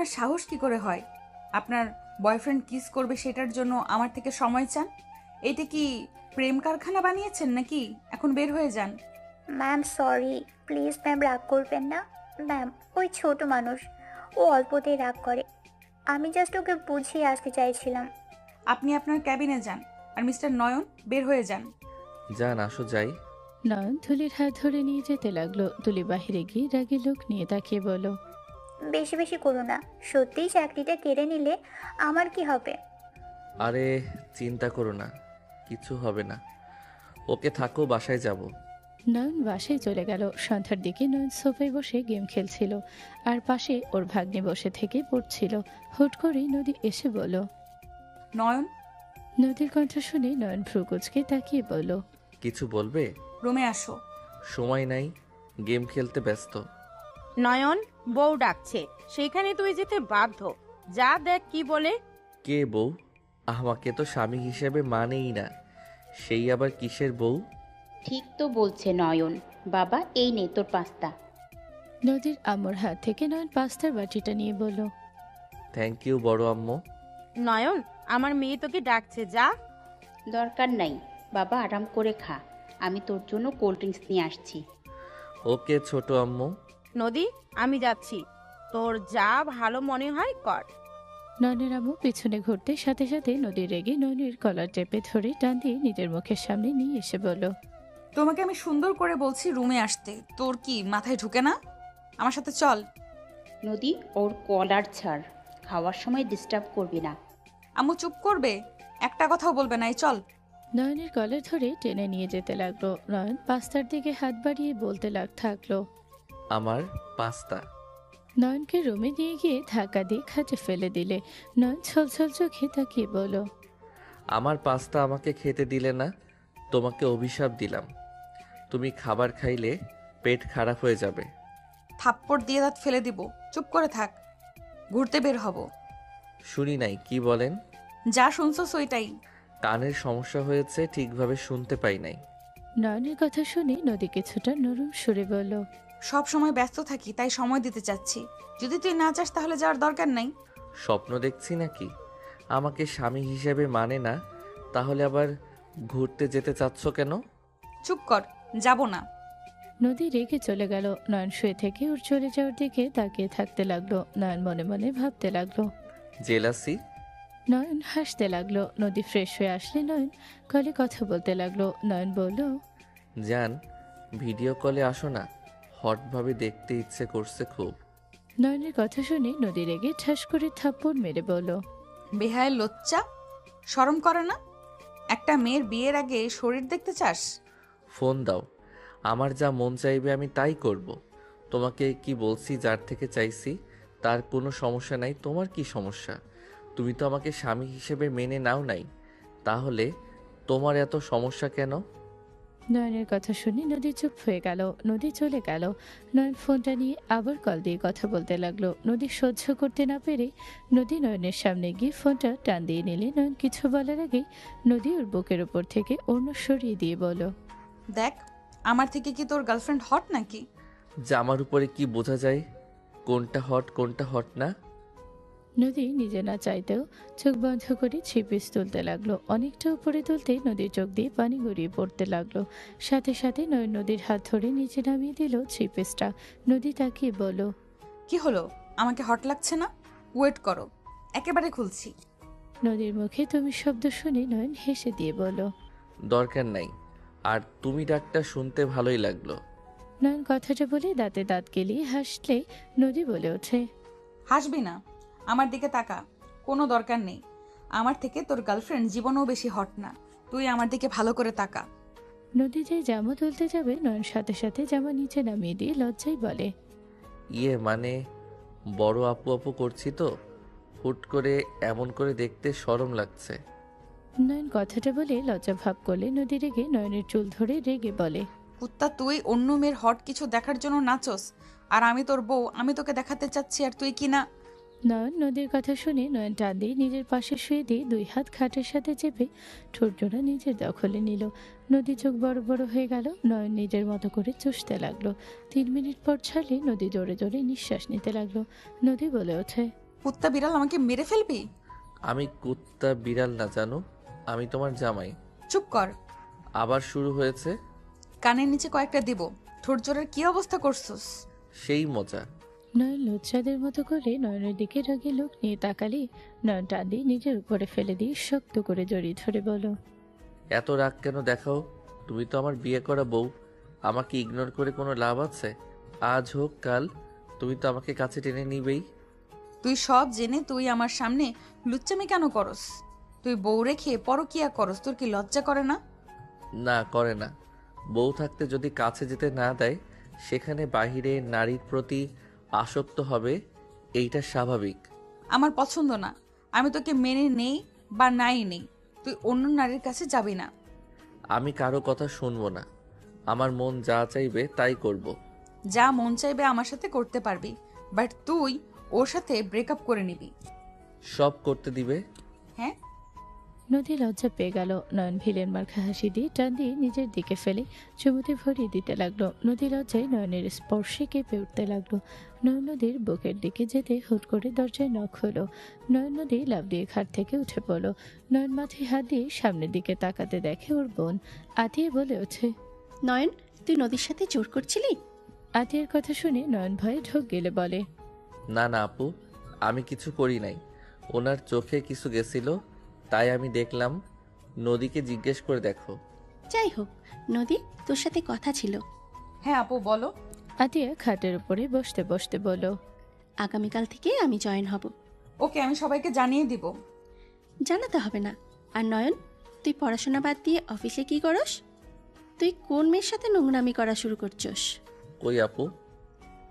আপনার সাহস কি করে হয়? আপনার বয়ফ্রেন্ড কিস করবে সেটার জন্য আমার থেকে সময় চান? এটা কি প্রেম কারখানা বানিয়েছেন নাকি? এখন বের হয়ে যান। ম্যাম সরি, প্লিজ ম্যাম রাগ করবেন না। ম্যাম, ওই ছোট মানুষ, ও অল্পতেই রাগ করে। আমি জাস্ট ওকে বুঝিয়ে আসতে চাইছিলাম। আপনি আপনার ক্যাবিনে যান, আর মিস্টার নয়ন বের হয়ে যান। যান, আসো যাই। নয়ন তুলির হাত ধরে নিয়ে যেতে লাগলো। তুলি বাহিরে গিয়ে রাগী লোক নিয়ে তাকিয়ে বলল, বেশি বেশি করো না, সত্যিই চাকরিটা কেড়ে নিলে আমার কি হবে? আরে চিন্তা করো না, কিছু হবে না। ওকে থাকো, বাসায় যাব। নয়ন বাসায় চলে গেল। সন্ধ্যার দিকে নয়ন সোফায় বসে গেম খেলছিল, আর পাশে ওর ভাগ্নে বসে থেকে পড়ছিল। হুট করেই নদী এসে বলল। নয়ন, নদীর কণ্ঠ শুনে নয়ন ভ্রুকুচকে তাকিয়ে বলল, কিছু বলবে? রুমে আসো। সময় নাই, গেম খেলতে ব্যস্ত। নয়ন, বউ ডাকছে, সেখানে তুই যেতে বাধ্য। যা দেখ কি বলে। কে বউ? আমাকে তো স্বামী হিসেবে মানেই না, সেই আবার কিসের বউ? ঠিক তো বলছে নয়ন। বাবা, এই নে তোর পাস্তা। নদীর আম্মুর হাত থেকে নয়ন পাস্তার বাটিটা নিয়ে বলল, থ্যাংক ইউ বড় আম্মু। নয়ন, আমার মেয়ে তোকে ডাকছে, যা। দরকার নাই বাবা, আরাম করে খা। আমি তোর জন্য কোল্ড ড্রিঙ্কস নিয়ে আসছি। ওকে ছোট আম্মু। নদী, আমি যাচ্ছি, তোর যা ভালো মনে হয় কর। নয়নের আম্মু পিছনে ঘুরতে সাথে সাথে নদীর রেগে নয়নের কলার চেপে ধরে টান দিয়ে নিজের মুখের সামনে নিয়ে এসে বলল, তোমাকে আমি সুন্দর করে বলছি রুমে আসতে, তোর কি মাথায় ঢুকে না? আমার সাথে চল। নদী, ওর কলার ছাড়, খাওয়ার সময় ডিস্টার্ব করবি না। আম্মু চুপ করবে? একটা কথাও বলবে না, এই চল। নয়নের কলার ধরে টেনে নিয়ে যেতে লাগলো। নয়ন পাস্তার দিকে হাত বাড়িয়ে বলতে থাকলো। আমার পাস্তা। নয়নকে রুমে নিয়ে গিয়ে ধাক্কা দিয়ে খাটে ফেলে দিলে। নয়ন ছলছল চোখে তাকিয়ে বলল, আমার পাস্তা আমাকে খেতে দিলে না, তোমাকে অভিশাপ দিলাম। তুমি খাবার খাইলে পেট খারাপ হয়ে যাবে। থাপ্পড় দিয়ে দাঁত ফেলে দিব। চুপ করে থাক, ঘুরতে বের হব। শুনি নাই, কি বলেন? যা শুনছস ওইটাই। কানের সমস্যা হয়েছে, ঠিকভাবে শুনতে পাই নাই। নয়নের কথা শুনে নদী কিছুটা নরম সুরে বলল, সব সময় ব্যস্ত থাকি, তাই সময় দিতে চাচ্ছি। যদি তুই না চাস তাহলে যাওয়ার দরকার নাই। স্বপ্ন দেখছি নাকি? আমাকে স্বামী হিসেবে মানে না, তাহলে আবার ঘুরতে যেতে চাচ্ছ কেন? চুপ কর, যাব না। নদী রেগে চলে গেল। নয়ন শুয়ে থেকে ওর চলে যাওয়ার দিকে তাকিয়ে থাকতে লাগলো। নয়ন মনে মনে ভাবতে লাগলো। জেলাসি। নয়ন হাসতে লাগলো। নদী ফ্রেশ হয়ে আসলে নয়ন কলে কথা বলতে লাগলো। নয়ন বলল, জান, ভিডিও কলে আসো না, হটভাবে দেখতে ইচ্ছে করছে খুব। নয়নের কথা শুনে নদী রেগে ঠাস করে থাপ্পড় মেরে বলল, বেহায়ের লজ্জা, শরম করে না? একটা মেয়ের বিয়ের আগে শরীর দেখতে চাস? ফোন দাও, আমার যা মন চাইবে আমি তাই করব। তোমাকে কি বলছি, যার থেকে চাইছি তার কোনো সমস্যা নাই, তোমার কি সমস্যা? তুমি তো আমাকে স্বামী হিসেবে মেনে নাও নাই, তাহলে তোমার এত সমস্যা কেন? নয়নের কথা শুনে নদী চুপ হয়ে গেল। নদী চলে গেল। নয়ন ফোনটা নিয়ে আবার কল দিয়ে কথা বলতে লাগলো। নদী সহ্য করতে না পেরে নদী নয়নের সামনে গিয়ে ফোনটা টান দিয়ে নিলে নয়ন কিছু বলার আগেই নদী ওর বুকের উপর থেকে অন্য সরিয়ে দিয়ে বলল, দেখ, আমার থেকে কি তোর গার্লফ্রেন্ড হট নাকি? জামার উপরে কি বোঝা যায় কোনটা হট কোনটা হট না? নদী নিজে না চাইতেও চোখ বন্ধ করে 3 পিস তুলতে লাগলো। অনেকটা উপরে তুলতে নদীর চোখ দিয়ে পানি গড়িয়ে পড়তে লাগলো। সাথে সাথে নয়ন নদীর হাত ধরে নিচে নামিয়ে দিল 3 পিসটা। নদী তাকিয়ে বলল, কি হলো, আমাকে হট লাগছে না? ওয়েট করো, একেবারে খুলছি। নদীর মুখে তুমি শব্দ শুনে নয়ন হেসে দিয়ে বলল, দরকার নাই, আর তুমি ডাকটা শুনতে ভালোই লাগলো। নয়ন কথাটা বলে দাঁতে দাঁত গেলিয়ে হাসলে নদী বলে ওঠে, হাসবি না, আমার দিকে তাকা। কোনো দরকার নেই, আমার থেকে তোর গার্লফ্রেন্ড জীবনেও বেশি হট না। তুই আমার দিকে ভালো করে তাকা। নদী যে জামা তুলতে যাবে নয়ন সাথে সাথে জামা নিচে নামিয়ে দিয়ে লজ্জায় বলে, ইয়ে মানে বড় আপু আপু করছি তো, হুট করে এমন করে দেখতে শরম লাগছে। নয়ন কথাটা বলে লজ্জা ভাব করলে নদী রেগে নয়নের চুল ধরে রেগে বলে, কুত্তা, তুই অন্য মেয়ের হট কিছু দেখার জন্য নাচস, আর আমি তোর বউ, আমি তোকে দেখাতে চাচ্ছি, আর তুই কি না? নয়ন নদীর কথা শুনে নয়ন টান দিয়ে নিজের পাশে শুয়ে দিয়ে 2 হাত খাটের সাথে চেপে ঠোঁটজোড়া নিজের দখলে নিল। নদী চোখ বড় বড় হয়ে গেল। নয়ন নিজের মতো করে চুষতে লাগলো। 3 মিনিট পর ছাড়লে নদী জোরে জোরে নিঃশ্বাস নিতে লাগলো। নদী বলে ওঠে, কুত্তা বিড়াল আমাকে মেরে ফেলবি? আমি কুত্তা বিড়াল না জানো, আমি তোমার জামাই। চুপ কর। আবার শুরু হয়েছে। কানের নিচে কয়েকটা দিব। ঠোঁট জোরের কি অবস্থা করছস? সেই মজা। নয়ন লজ্জাদের মতো করে নয়নের দিকে রাগে লোক নিয়ে তাকালে নয়ন টান দিয়ে নিজের উপরে ফেলে দিয়ে শক্ত করে জড়িয়ে ধরে বলো, এত রাগ কেন দেখাও? তুমি তো আমার বিয়ে করা বউ। আমাকে ইগনোর করে কোনো লাভ আছে? আজ হোক কাল তুমি তো আমাকে কাছে টেনে নিবেই। তুই সব জেনে তুই আমার সামনে লুচ্চামি কেন করস? তুই বউ রেখে পরকিয়া করস, তোর কি লজ্জা করে না? না, করে না। বউ থাকতে যদি কাছে যেতে না দেয়, সেখানে বাহিরে নারীর প্রতি আসক্ত হবে, এইটা স্বাভাবিক। আমার পছন্দ না। আমি তোকে মেনে নেই বা নাই নেই, তুই অন্য নারীর কাছে যাবি না। আমি কারো কথা শুনবো না। আমার মন যা চাইবে তাই করব। যা মন চাইবে আমার সাথে করতে পারবি, বাট তুই ওর সাথে ব্রেকআপ করে নিবি। সব করতে দিবে? হ্যাঁ। নদী লজ্জা পেয়ে গেল। নয়ন ভিলেন মার্কা হাসি দিয়ে টান দিয়ে নিজের দিকে ফেলে চুমুতে ভরিয়ে দিতে লাগলো। নদী লজ্জায় নয়নের স্পর্শে কেঁপে উঠতে লাগলো। নয়ন নদীর বুকের দিকে যেতে হুট করে দরজায় নখ হলো। নয়ন নদী লাফ দিয়ে খাট থেকে উঠে পড়লো। নয়ন মাথায় হাত দিয়ে সামনের দিকে তাকাতে দেখে ওর বোন আতিয়ে বলে ওঠে, নয়ন, তুই নদীর সাথে জোর করছিলি? আতিয়ের কথা শুনে নয়ন ভয়ে ঢোক গেলে বলে, না না আপু, আমি কিছু করি নাই। ওনার চোখে কিছু গেছিল, তাই আমি দেখলাম। নদীকে জিজ্ঞেস করে দেখো। যাই হোক, নদী, তোর সাথে কথা ছিল। হ্যাঁ আপু বলো। আতিয়া খাটের উপরে বসতে বসতে বলল, আগামীকাল থেকে আমি জয়েন হব। ওকে, আমি সবাইকে জানিয়ে দিব। জানাতে হবে না। আর নয়ন, তুই পড়াশোনা বাদ দিয়ে অফিসে কি করস? তুই কোন মেয়ের সাথে নোংরামি করা শুরু করছস? কই আপু?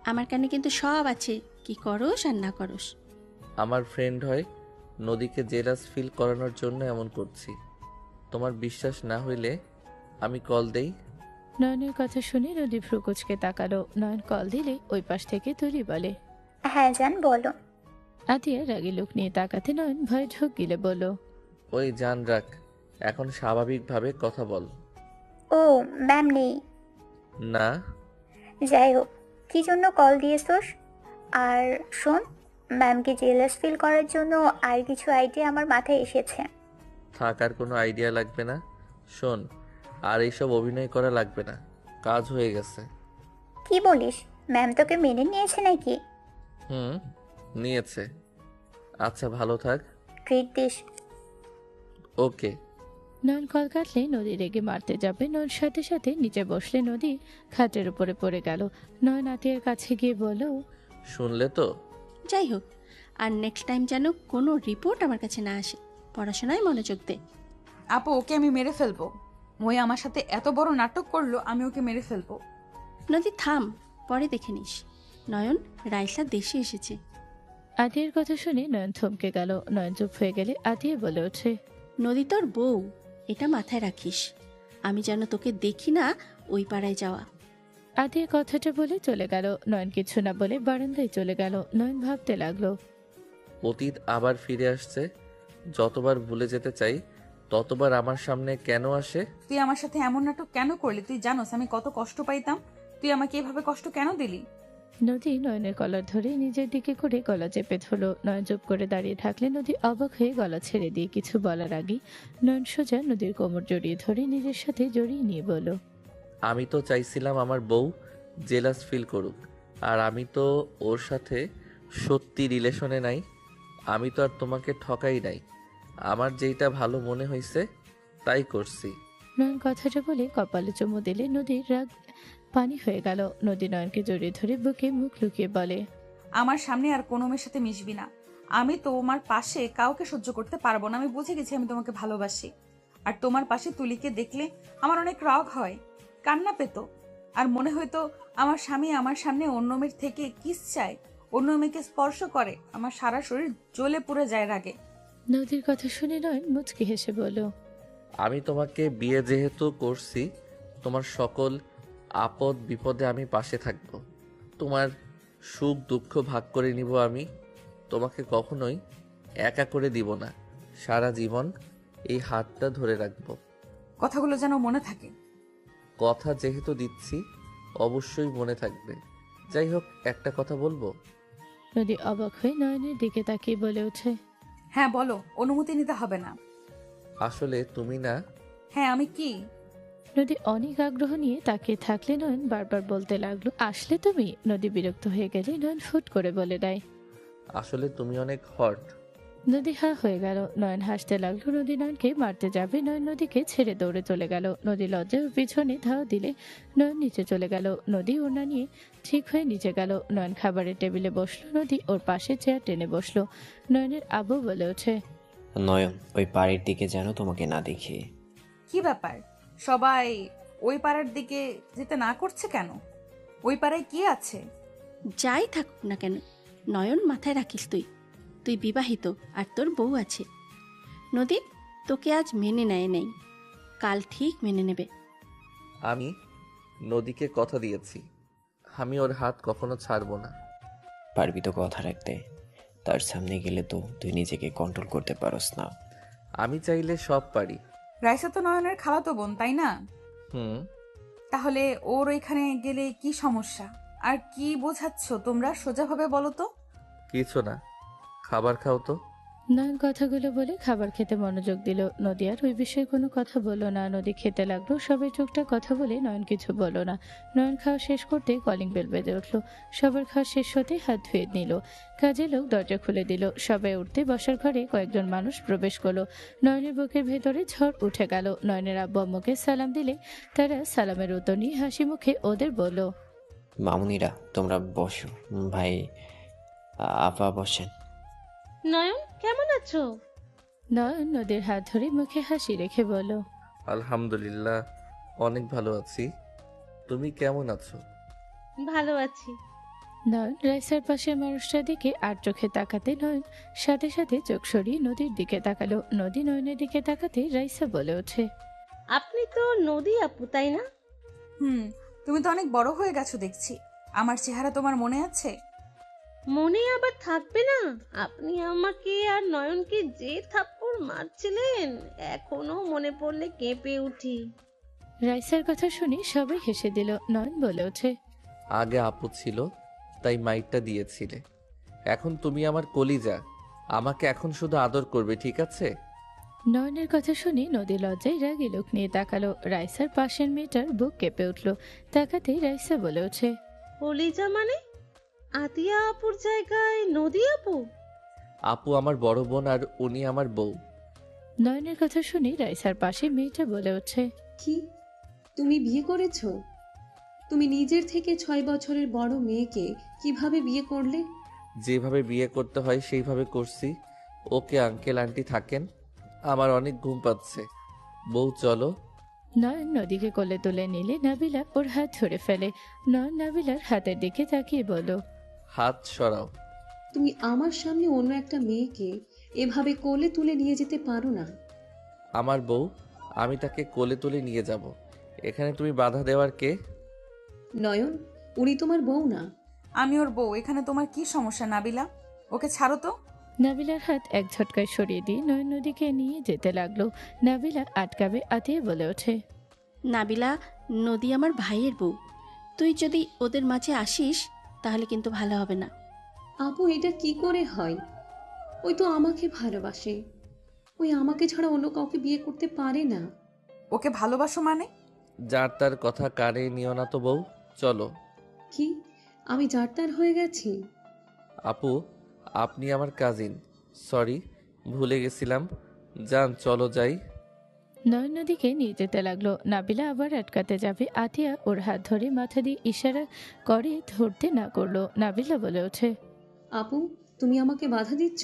আমার কানে কিন্তু সব আছে, কি করস আর না করস। আমার ফ্রেন্ড হয়, নদীকে জেলাস ফিল করানোর জন্য এমন করছি। তোমার বিশ্বাস না হইলে আমি কল দেই। নয়নের কথা শুনে নদী ভ্রুকুচকে তাকালো। নয়ন কল দিলে ওই পাশ থেকে তুলি বলে, হ্যাঁ জান, বলো। আতিয়া রাগী লোক নিয়ে তাকাতে নয়ন ভয়ে ঢোক গিলে বলল, ওই জান রাখ, এখন স্বাভাবিকভাবে কথা বল। ও ম্যাম নেই। না। যাই হোক, কি জন্য কল দিয়েছোস? আর শোন, ম্যামকে জেলাস ফিল করার জন্য আর কিছু আইডিয়া আমার মাথায় এসেছে। থাকার কোনো আইডিয়া লাগবে না। শোন, আর এইসব অভিনয় করা লাগবে না, কাজ হয়ে গেছে। কি বলিস? ম্যাম তোকে মেনে নিয়েছে নাকি? হুম, নিয়েছে। আচ্ছা ভালো থাক। Treat this. Okay. Nayan call কাটলে নদী রেগে মারতে যাবে। নয়ন সাথে সাথে নিচে বসলে নদী খাটের উপরে পড়ে গেল। নয়ন আতিয়ার কাছে গিয়ে বলল, শুনলে তো? যাই হোক, আর নেক্সট টাইম যেন কোনো রিপোর্ট আমার কাছে না আসে। পড়াশোনায় মনোযোগ দে। আপু, ওকে আমি মেরে ফেলবো। ওই আমার সাথে এত বড় নাটক করলো, আমি ওকে মেরে ফেলবো। নদী থাম, পরে দেখে নিস। নয়ন, রাইসা দেশে এসেছে। আতিয়ার কথা শুনে নয়ন থমকে গেল। নয়ন চুপ হয়ে গেলে আতিয়া বলে ওঠে, নদী তোর বউ, এটা মাথায় রাখিস। আমি যেন তোকে দেখি না ওই পাড়ায় যাওয়া। আতিয়া কথাটা বলে চলে গেল। নয়ন কিছু না বলে বারান্দায় চলে গেল। নয়ন ভাবতে লাগলো, অতীত আবার ফিরে আসছে। যতবার ভুলে যেতে চাই, ততবার আমার সামনে কেন আসে? তুই আমার সাথে এমন নাটক কেন করলি? তুই জানোস আমি কত কষ্ট পাইতাম। তুই আমাকে এভাবে কষ্ট কেন দিলি? নদী নয়নের কলার ধরে নিজের দিকে করে গলা চেপে ধরলো। নয়ন চুপ করে দাঁড়িয়ে থাকলে নদী অবাক হয়ে গলা ছেড়ে দিয়ে কিছু বলার আগে নয়ন সোজা নদীর কোমর জড়িয়ে ধরে নিজের সাথে জড়িয়ে নিয়ে বলল, আমি তো চাইছিলাম আমার বউ জেলাস ফিল করুক, আর আমি তো ওর সাথে সত্যি রিলেশনে নাই। আমি তো আর তোমাকে ঠকাই নাই। আমার যেইটা ভালো মনে হয়েছে তাই করছি। নয়ন কথাটা বলে কপালে চুমু দিলে নদীর রাগ পানি হয়ে গেল। নদী নয়নকে জড়িয়ে ধরে বুকে মুখ লুকিয়ে বলে, আমার সামনে আর কোনো মেয়ের সাথে মিশবি না। আমি তোমার পাশে কাউকে সহ্য করতে পারবো না। আমি বুঝে গেছি আমি তোমাকে ভালোবাসি। আর তোমার পাশে তুলিকে দেখলে আমার অনেক রাগ হয়, কান্না পেত। আর মনে হয়তো আমার স্বামী আমার সামনে অন্য মেয়ের থেকে কিস চায়, অন্য মেয়েকে স্পর্শ করে। আমার সারা শরীর জ্বলে পুড়ে যায় রাগে। নদীর কথা শুনে নয়ন মুচকি হেসে বলল, আমি তোমাকে বিয়ে যেহেতু করছি, তোমার সকল আপদ বিপদে আমি পাশে থাকব। তোমার সুখ দুঃখ ভাগ করে নিব আমি। তোমাকে কখনোই একা করে দিব না। সারা জীবন এই হাতটা ধরে রাখব। কথাগুলো যেন মনে থাকে। কথা যেহেতু দিচ্ছি, অবশ্যই মনে থাকবে। যাই হোক, একটা কথা বলবো। নদী অবাক হয়ে নয়নের দিকে তাকিয়ে বলে ওঠে, হ্যাঁ বলো, অনুমতি নিতে হবে না। আসলে তুমি না। হ্যাঁ আমি কি? নদী অনেক আগ্রহ নিয়ে তাকিয়ে থাকলে নয়ন বারবার বলতে লাগলো, আসলে তুমি। নদী বিরক্ত হয়ে গেলে নয়ন ফুট করে বলে দেয়, আসলে তুমি অনেক হট। নদী হা হয়ে গেল। নয়ন হাসতে লাগলো। নদী নয়নকে মারতে যাবে, নয়ন নদীকে ছেড়ে দৌড়ে চলে গেল। নদী লজ্জায় ওর পিছনে ধাওয়া দিলে নয়ন নিচে চলে গেল। নদী ওড়না নিয়ে ঠিক হয়ে নিচে গেল। নয়ন খাবারের টেবিলে বসলো, নদী ওর পাশে চেয়ার টেনে বসলো। নয়নের আব্বু বলে ওঠে, নয়ন, ওই বাড়ির দিকে যেন তোমাকে না দেখি। কি ব্যাপার, সবাই ওই পাড়ার দিকে যেতে না করছে কেন? ওই পাড়ায় কি আছে? যাই থাকুক না কেন, নয়ন মাথায় রাখিস তুই। তুই বিবাহিত আর তোর বউ আছে। নদী তোকে আজ মেনে নেয় নেই, কাল ঠিক মেনে নেবে। আমি নদীকে কথা দিয়েছি, আমি ওর হাত কখনো ছাড়বো না। পারবি তো কথা রাখতে? তার সামনে গেলে তো তুই নিজেকে কন্ট্রোল করতে পারস না। আমি চাইলে সব পারি। রাইসা তো নয়নের খালাতো বোন, তাই না? হুম। তাহলে ওর ওইখানে গেলে কি সমস্যা? আর কি বোঝাচ্ছ তোমরা, সোজাভাবে বলো তো। কিছু না, খাবার খাও তো। নয়ন কথাগুলো বলে খাবার খেতে মনোযোগ দিল। নদী আর ওই বিষয়ে কোনো কথা বললো না। নদী খেতে লাগলো। সবাই টুকটাক কথা বলে নয়ন কিছু বললো না। নয়ন খাওয়া শেষ করতে কলিং বেল বেজে উঠলো। সবার খাওয়া শেষ হতে হাত ধুয়ে নিল। কাজের লোক দরজা খুলে দিল। সবাই উঠতে বসার ঘরে কয়েকজন মানুষ প্রবেশ করলো। নয়নের বুকের ভেতরে ঝড় উঠে গেল। নয়নের আব্বু আম্মুকে সালাম দিলে তারা সালামের উত্তর নিয়ে হাসি মুখে ওদের বলল, মামুনিরা তোমরা বসো, ভাই আপা বসেন। নয়ন কেমন আছো? নয়ন নদীর হাত ধরে মুখে হাসি রেখে বলল, আলহামদুলিল্লাহ, অনেক ভালো আছি। তুমি কেমন আছো? ভালো আছি। নয়ন রাইসার পাশের মানুষটার দিকে আর চোখে তাকাতে নয়ন সাথে সাথে চোখ সরিয়ে নদীর দিকে তাকালো। নদী নয়নের দিকে তাকাতে রাইসা বলে ওঠে, আপনি তো নদী আপু, তাই না? তুমি তো অনেক বড় হয়ে গেছো দেখছি। আমার চেহারা তোমার মনে আছে? মনে আবার থাকবে না? আপনি আমাকে আর নয়নকে যে থাপ্পড় মারছিলেন, এখনো মনে পড়লে কেঁপে উঠি। রাইসার কথা শুনে সবাই হেসে দিল। নয়ন বলে ওঠে, আগে আপু ছিল, তাই মাইটটা দিয়েছিলে। এখন তুমি আমার কলিজা, আমাকে এখন শুধু আদর করবে, ঠিক আছে? নয়নের কথা শুনে নদী লজ্জায় রাগী লোক নিয়ে তাকালো। রাইসার পাশের মেয়েটার বুক কেঁপে উঠল। তাকাতে রাইসা বলে ওঠে, কলিজা মানে? আতিয়া আপুর জায়গায় নদী আপু? আপু আমার বড় বোন আর উনি আমার বউ। নয়নের কথা শুনে রাইসার পাশে মেয়েটা বলে ওঠে, কি তুমি বিয়ে করেছো? তুমি নিজের থেকে 6 বছরের বড় মেয়েকে কিভাবে বিয়ে করলে? যেভাবে বিয়ে করতে হয় সেইভাবে করছি। ওকে আঙ্কেল আন্টি থাকেন, আমার অনেক ঘুম পাচ্ছে। বউ চলো। নয়ন নদীকে কোলে তুলে নিলে নাবিলা ওর হাত ধরে ফেলে। নয়ন নাবিলার হাতের দিকে তাকিয়ে বলল, হাত সরাও। তুমি আমার সামনে অন্য একটা মেয়েকে এভাবে কোলে তুলে নিয়ে যেতে পারো না। আমার বউ, আমি তাকে কোলে তুলে নিয়ে যাব। এখানে তুমি বাধা দেওয়ার কে? নয়ন, উনি তোমার বউ না। আমি ওর বউ। এখানে তোমার কি সমস্যা নাবিলা? ওকে ছাড়ো তো। নাবিলার হাত এক ঝটকায় সরিয়ে দিয়ে নয়ন নদীকে নিয়ে যেতে লাগলো। নাবিলা আটকাবে আতিয়ে বলে ওঠে, নাবিলা, নদী আমার ভাইয়ের বউ। তুই যদি ওদের মাঝে আসিস তাহলে কিন্তু ভালো হবে না। আপু, এটা কি করে হয়? ওই তো আমাকে ভালোবাসে। ওই আমাকে ছাড়া অন্য কাউকে বিয়ে করতে পারে না। ওকে ভালোবাসো মানে? যার তার কথা কানে নিও না তো বউ, চলো। কি আমি জারতার হয়ে গেছি? আপু, আপনি আমার কাজিন। সরি, ভুলে গেছিলাম। যান, চলো যাই। নয়ন নদীকে নিয়ে যেতে লাগলো। নাবিলা আবার আটকাতে যাবে। আতিয়া ওর হাত ধরে মাথা দিয়ে ইশারা করে ধরতে না করলো। নাবিলা বলে ওঠে, আপু, তুমি আমাকে বাধা দিচ্ছ?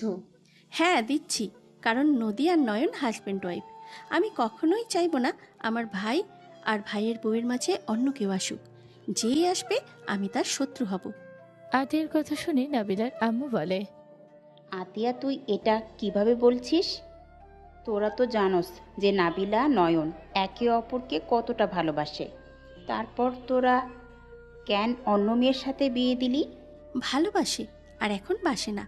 হ্যাঁ দিচ্ছি, কারণ নদী আর নয়ন হাজব্যান্ড ওয়াইফ। আমি কখনোই চাইবো না আমার ভাই আর ভাইয়ের বউয়ের মাঝে অন্য কেউ আসুক। যেই আসবে আমি তার শত্রু হব। আতিয়ার কথা শুনে নাবিলার আম্মু বলে, আতিয়া, তুই এটা কিভাবে বলছিস? তোরা তো জানোস যে নাবিলা নয়ন একে অপরকে কতটা ভালোবাসে। তারপর তোরা কেন অন্য মেয়ের সাথে বিয়ে দিলি? ভালোবাসে আর এখন বাসে না।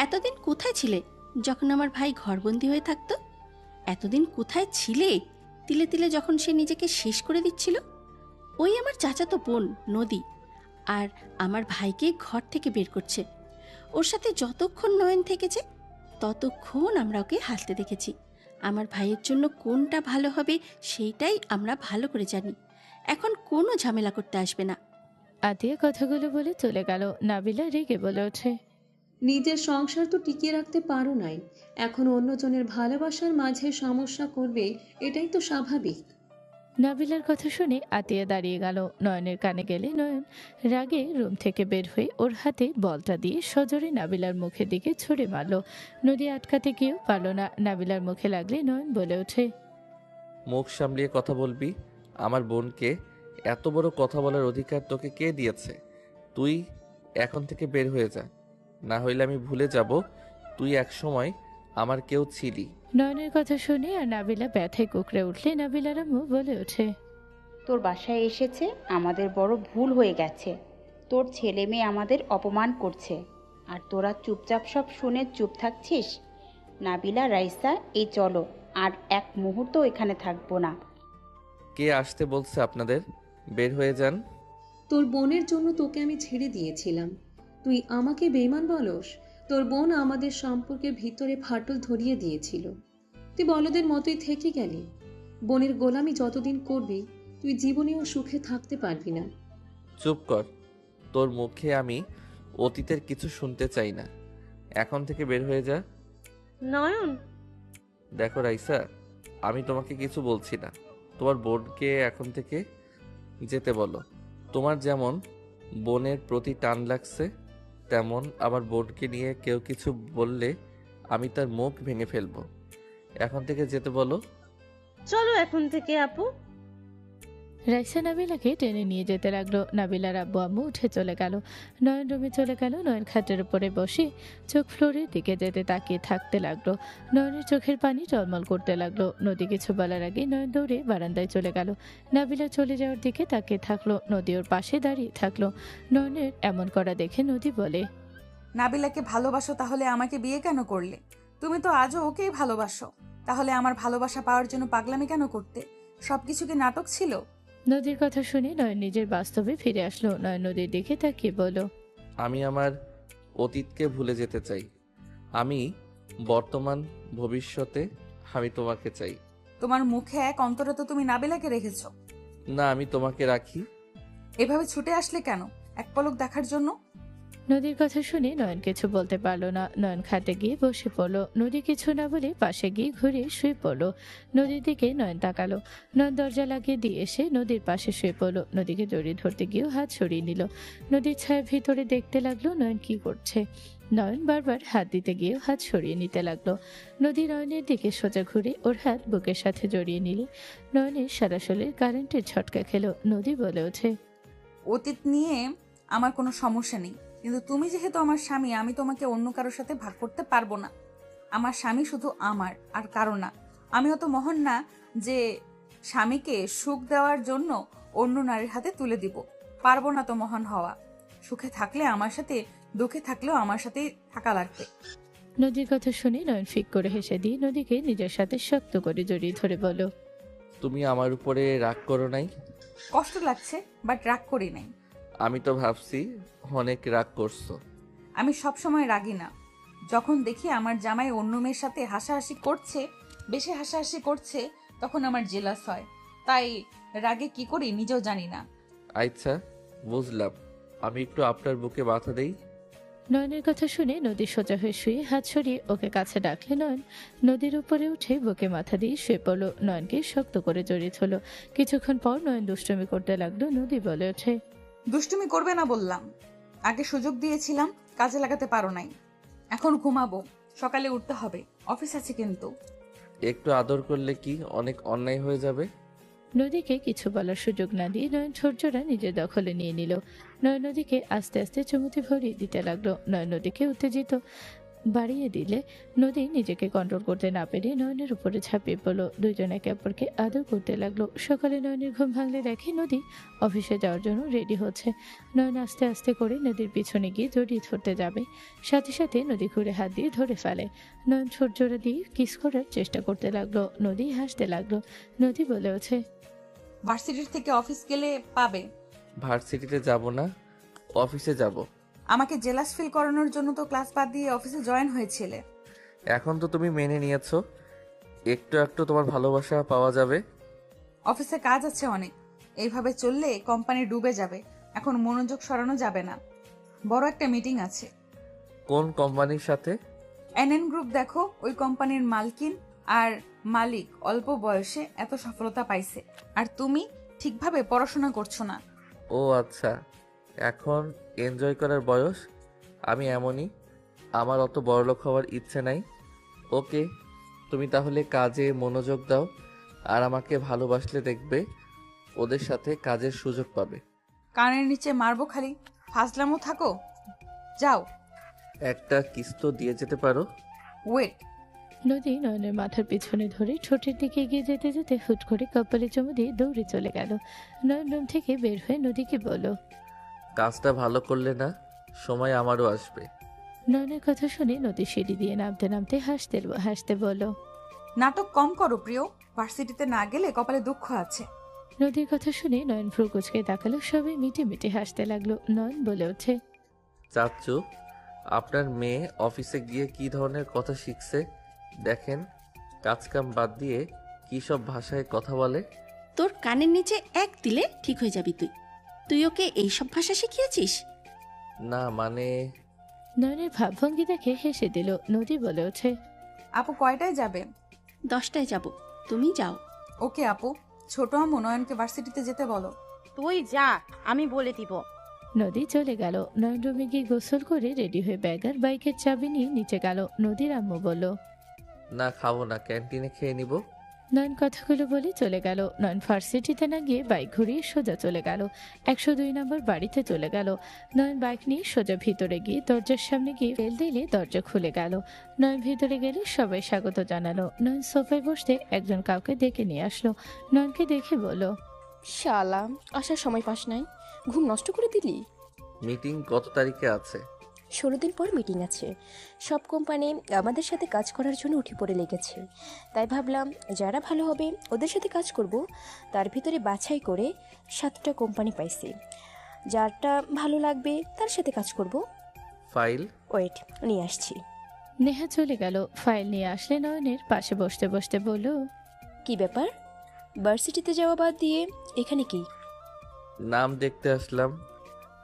এতদিন কোথায় ছিলে যখন আমার ভাই ঘরবন্দি হয়ে থাকতো? এতদিন কোথায় ছিলে তিলে তিলে যখন সে নিজেকে শেষ করে দিচ্ছিল? ওই আমার চাচাতো বোন নদী আর আমার ভাইকে ঘর থেকে বের করছে। ওর সাথে যতক্ষণ নয়ন থেকেছে ততক্ষণ আমরা ওকে হাসতে দেখেছি। আমার ভাইয়ের জন্য কোনটা ভালো হবে সেইটাই আমরা ভালো করে জানি। এখন কোনো ঝামেলা করতে আসবে না। আতিয়া কথাগুলো বলে চলে গেল। নাবিলা রেগে বলে ওঠে, নিজের সংসার তো টিকিয়ে রাখতে পারো নাই, এখন অন্যজনের ভালোবাসার মাঝে সমস্যা করবে, এটাই তো স্বাভাবিক। নাবিলার কথা শুনে আতিয়া দাঁড়িয়ে গেল। নয়নের কানে গেলে নয়ন রাগে রুম থেকে বের হয়ে ওর হাতে বলটা দিয়ে সজোরে নাবিলার মুখের দিকে ছুড়ে মারল। নদী আটকাতে গিয়েও পারল না। নাবিলার মুখে লাগলে নয়ন বলে ওঠে, মুখ সামলিয়ে কথা বলবি। আমার বোনকে এত বড় কথা বলার অধিকার তোকে কে দিয়েছে? তুই এখন থেকে বের হয়ে যা, না হইলে আমি ভুলে যাব তুই একসময় আমার কেউ ছিলি। নয়নের কথা শুনে আর নাবিলা ব্যথায় কুকড়ে উঠলে নাবিলার আম্মু বলে ওঠে, তোর বাসায় এসেছে, আমাদের বড় ভুল হয়ে গেছে। তোর ছেলে মেয়ে আমাদের অপমান করছে, আর তোরা চুপচাপ সব শুনে চুপ থাকছিস। নাবিলা, রাইসা, এই চলো, আর এক মুহূর্ত এখানে থাকবো না। কে আসতে বলছে আপনাদের? বের হয়ে যান। তোর বোনের জন্য তোকে আমি ছেড়ে দিয়েছিলাম, তুই আমাকে বেঈমান বলস? তোর বোন আমাদের সম্পর্কের ভিতরে ফাটল ধরিয়ে দিয়েছিল, তুই বলদের মতোই থেকে গেলি। বোনের গোলামি যতদিন করবি তুই জীবনেও সুখে থাকতে পারবি না। চুপ কর, তোর মুখে আমি অতীতের কিছু শুনতে চাই না। এখন থেকে বের হয়ে যা। নয়ন, দেখো রাইসা, আমি তোমাকে কিছু বলছি না। তোমার বোনকে এখন থেকে যেতে বলো। তোমার যেমন বোনের প্রতি টান লাগছে, তেমন আমার বোনকে নিয়ে কেউ কিছু বললে আমি তার মুখ ভেঙে ফেলবো। এখন থেকে যেতে বলো। চলো এখন থেকে আপু। রাইসা নাবিলাকে টেনে নিয়ে যেতে লাগলো। নাবিলার আব্বু আম্মু উঠে চলে গেল। নয়ন রুমে চলে গেল। নয়ন খাটের উপরে বসে চোখ ফ্লোরের দিকে যেতে তাকিয়ে থাকতে লাগলো। নয়নের চোখের পানি টলমল করতে লাগলো। নদী কিছু বলার আগে নয়ন দৌড়ে বারান্দায় চলে গেল। নাবিলা চলে যাওয়ার দিকে তাকিয়ে থাকলো। নদী ওর পাশে দাঁড়িয়ে থাকলো। নয়নের এমন করা দেখে নদী বলে, নাবিলাকে ভালোবাসো তাহলে আমাকে বিয়ে কেন করলে? তুমি তো আজও ওকেই ভালোবাসো, তাহলে আমার ভালোবাসা পাওয়ার জন্য পাগলামি কেন করতে? সবকিছু কি নাটক ছিল? নদীর কথা শুনে নয়ন নিজের বাস্তবে ফিরে আসলো। নয়ন নদীর দিকে তাকিয়ে বলল, আমি আমার অতীতকে ভুলে যেতে চাই। আমি বর্তমান ভবিষ্যতে আমি তোমাকে চাই। তোমার মুখে এক অন্তরে তো তুমি নাবিলাকে রেখেছো। না, আমি তোমাকে রাখি। এভাবে ছুটে আসলে কেন? এক পলক দেখার জন্য? নদীর কথা শুনে নয়ন কিছু বলতে পারলো না। নয়ন খাটে গিয়ে বসে পড়লো। নদী কিছু না বলে পাশে গিয়ে ঘুরে শুয়ে পড়লো। নদীর দিকে নয়ন তাকালো। নয়ন দরজা লাগিয়ে দিয়ে এসে নদীর পাশে শুয়ে পড়লো। নদীকে জড়িয়ে ধরতে গিয়েও হাত সরিয়ে নিল। নদীর ছায়া ভিতরে দেখতে লাগলো নয়ন কি করছে। নয়ন বারবার হাত দিতে গিয়েও হাত সরিয়ে নিতে লাগলো। নদী নয়নের দিকে সোজা ঘুরে ওর হাত বুকের সাথে জড়িয়ে নিলে নয়নের সারা শরীর কারেন্টের ঝটকা খেলো। নদী বলে ওঠে, অতীত নিয়ে আমার কোনো সমস্যা নেই, কিন্তু তুমি যেহেতু আমার স্বামী, আমি তোমাকে অন্য কারোর সাথে ভাগ করতে পারবো না। আমার স্বামী শুধু আমার, আর কারো না। আমি অত মহান না যে স্বামীকে সুখ দেওয়ার জন্য অন্য নারীর হাতে তুলে দিব। পারবো না তো মহান হওয়া। সুখে থাকলে আমার সাথে, দুঃখে থাকলেও আমার সাথেই থাকা লাগবে। নদীর কথা শুনে নয়ন ফিক করে হেসে দিয়ে নদীকে নিজের সাথে শক্ত করে জড়িয়ে ধরে বলো, তুমি আমার উপরে রাগ করো নাই? কষ্ট লাগছে, বাট রাগ করি নাই। আমি তো ভাবছি অনেক রাগ করছো। আমি সব সময় রাগি না। যখন দেখি আমার জামাই অন্য মেয়ের সাথে হাসাহাসি করছে, বেশি হাসাহাসি করছে, তখন আমার জেলাস হয়। তাই রাগে কি করি নিজেও জানি না। আচ্ছা, বুঝলাম। আমি একটু আপনার বুকে মাথা দেই। নয়নের কথা শুনে নদী সোজা হয়ে শুয়ে হাত সরিয়ে ওকে কাছে ডাকলে নয়ন নদীর উপরে উঠে বুকে মাথা দিয়ে শুয়ে পড়লো। নয়নকে শক্ত করে জড়িয়ে ধরলো। কিছুক্ষণ পর নয়ন দুষ্টুমি করতে লাগলো। নদী বলে ওঠে, দুষ্টুমি করবে না বললাম। আগে সুযোগ দিয়েছিলাম, কাজে লাগাতে পারো নাই। এখন ঘুমাবো, সকালে উঠতে হবে, অফিস আছে কিন্তু। একটু আদর করলে কি অনেক অন্যায় হয়ে যাবে? নদীকে কিছু বলার সুযোগ না দিয়ে নয়ন ছোটজোড়া নিজের দখলে নিয়ে নিল। নয়ন নদীকে আস্তে আস্তে চুমুতে ভরিয়ে দিতে লাগলো। নয়ন নদীকে উত্তেজিত বাড়িয়ে দিলে নদী নিজেকে কন্ট্রোল করতে না পেরে নয়নের উপরে ঝাঁপিয়ে পড়লো। দুইজন একে অপরকে আদর করতে লাগলো। সকালে নয়নের ঘুম ভাঙলে দেখে নদী অফিসে যাওয়ার জন্য রেডি হচ্ছে। নয়ন আস্তে আস্তে করে নদীর পিছনে গিয়ে জড়িয়ে ধরতে যাবে, সাথে সাথে নদী ঘুরে হাত দিয়ে ধরে ফেলে। নয়ন ছোট জোড়া দিয়ে কিস করার চেষ্টা করতে লাগলো। নদী হাসতে লাগলো। নদী বলে ওঠে, ভার্সিটির থেকে অফিস গেলে পাবে। ভার্সিটিতে যাব না, অফিসে যাব। আমাকে জেলাস ফিল করানোর জন্য তো ক্লাস বাদ দিয়ে অফিসে জয়েন হয়েছিলে। এখন তো তুমি মেনে নিয়েছো, একটু একটু তোমার ভালোবাসা পাওয়া যাবে। অফিসে কাজ আছে অনেক, এইভাবে চললে কোম্পানি ডুবে যাবে। এখন মনোযোগ সরানো যাবে না, বড় একটা মিটিং আছে। কোন কোম্পানির সাথে? এনএন গ্রুপ দেখো, ওই কোম্পানির মালকিন আর মালিক অল্প বয়সে এত সফলতা পাইছে, আর তুমি ঠিকভাবে পড়াশোনা করছো না। ও আচ্ছা, এখন এনজয় করার বয়স। আমি এমনই, আমার অত বড়লোক হওয়ার ইচ্ছে নাই। ওকে, তুমি তাহলে কাজে মনোযোগ দাও, আর আমাকে ভালোবাসলে দেখবে ওদের সাথে কাজের সুযোগ পাবে। কানের নিচে মারবো খালি, ফাজলামো থাকো। যাও। একটা কিস তো দিয়ে যেতে পারো। ওয়েট। নদী নয়নের মাথার পিছনে ধরে ঠোঁটের দিকে এগিয়ে যেতে যেতে হুট করে কপালে চুমু দিয়ে দৌড়ে চলে গেল। নয়ন রুম থেকে বের হয়ে নদীকে বলল, কাজটা ভালো করলে না, সময় আমারও আসবে। নয়নের কথা শুনে নদী সিঁড়ি দিয়ে নামতে নামতে হাসতে হাসতে বলল, নাটক কম করো প্রিয়, ভার্সিটিতে না গেলে কপালে দুঃখ আছে। নদীর কথা শুনে নয়ন ভ্রু কুচকে তাকালো। সবাই মিটে মিটে হাসতে লাগলো। নয়ন বলে ওঠে, চাচ্চু, আপনার মেয়ে অফিসে গিয়ে কি ধরনের কথা শিখছে দেখেন। কাজকাম বাদ দিয়ে কি সব ভাষায় কথা বলে। তোর কানের নিচে এক দিলে ঠিক হয়ে যাবি তুই। তুই ওকে এইসব ভাষা শিখিয়েছিস? না মানে। নয়নের ভাবভঙ্গি দেখে হেসে দিল। নদী বলে ওঠে, আপু কয়টায় যাবে? 10টায় যাব, তুমি যাও। ওকে আপু, ছোট আম্মু নয়নকে ভার্সিটিতে যেতে বলো। তুই যা, আমি বলে দিব। নদী চলে গেল। নয়ন রুমে গিয়ে গোসল করে রেডি হয়ে ব্যাগ আর বাইকের চাবি নিয়ে নিচে গেল। নদীর আম্মু বলল, না খাবো না, ক্যান্টিনে খেয়ে নিব। নয়ন কথাগুলো বলে চলে গেল। নয়ন ভার্সিটিতে না গিয়ে বাইক ঘুরিয়ে সোজা চলে গেল 102 নম্বর বাড়িতে চলে গেল। নয়ন বাইক নিয়ে সোজা ভিতরে গিয়ে দরজার সামনে গিয়ে বেল দিলে দরজা খুলে গেল। নয়ন ভিতরে গেলে সবাই স্বাগত জানালো। নয়ন সোফায় বসতে একজন কাউকে ডেকে নিয়ে আসলো। নয়নকে দেখে বলল, শালা, আসার সময় পাস নাই, ঘুম নষ্ট করে দিলি। মিটিং কত তারিখে আছে? 16 দিন পর মিটিং আছে। সব কোম্পানি আমাদের সাথে কাজ করার জন্য উঠে পড়ে লেগেছে, তাই ভাবলাম যারা ভালো হবে ওদের সাথে কাজ করব। তার ভিতরে বাছাই করে 7টা কোম্পানি পাইছি, যারটা ভালো লাগবে তার সাথে কাজ করব। ফাইল ওয়েট, নিয়ে আসছি। নেহা চলে গেল। ফাইল নিয়ে আসলে নয়নের পাশে বসতে বসতে বলল, কি ব্যাপার, ভার্সিটিতে যাওয়া বাদ দিয়ে এখানে কি? নাম দেখতে আসলাম।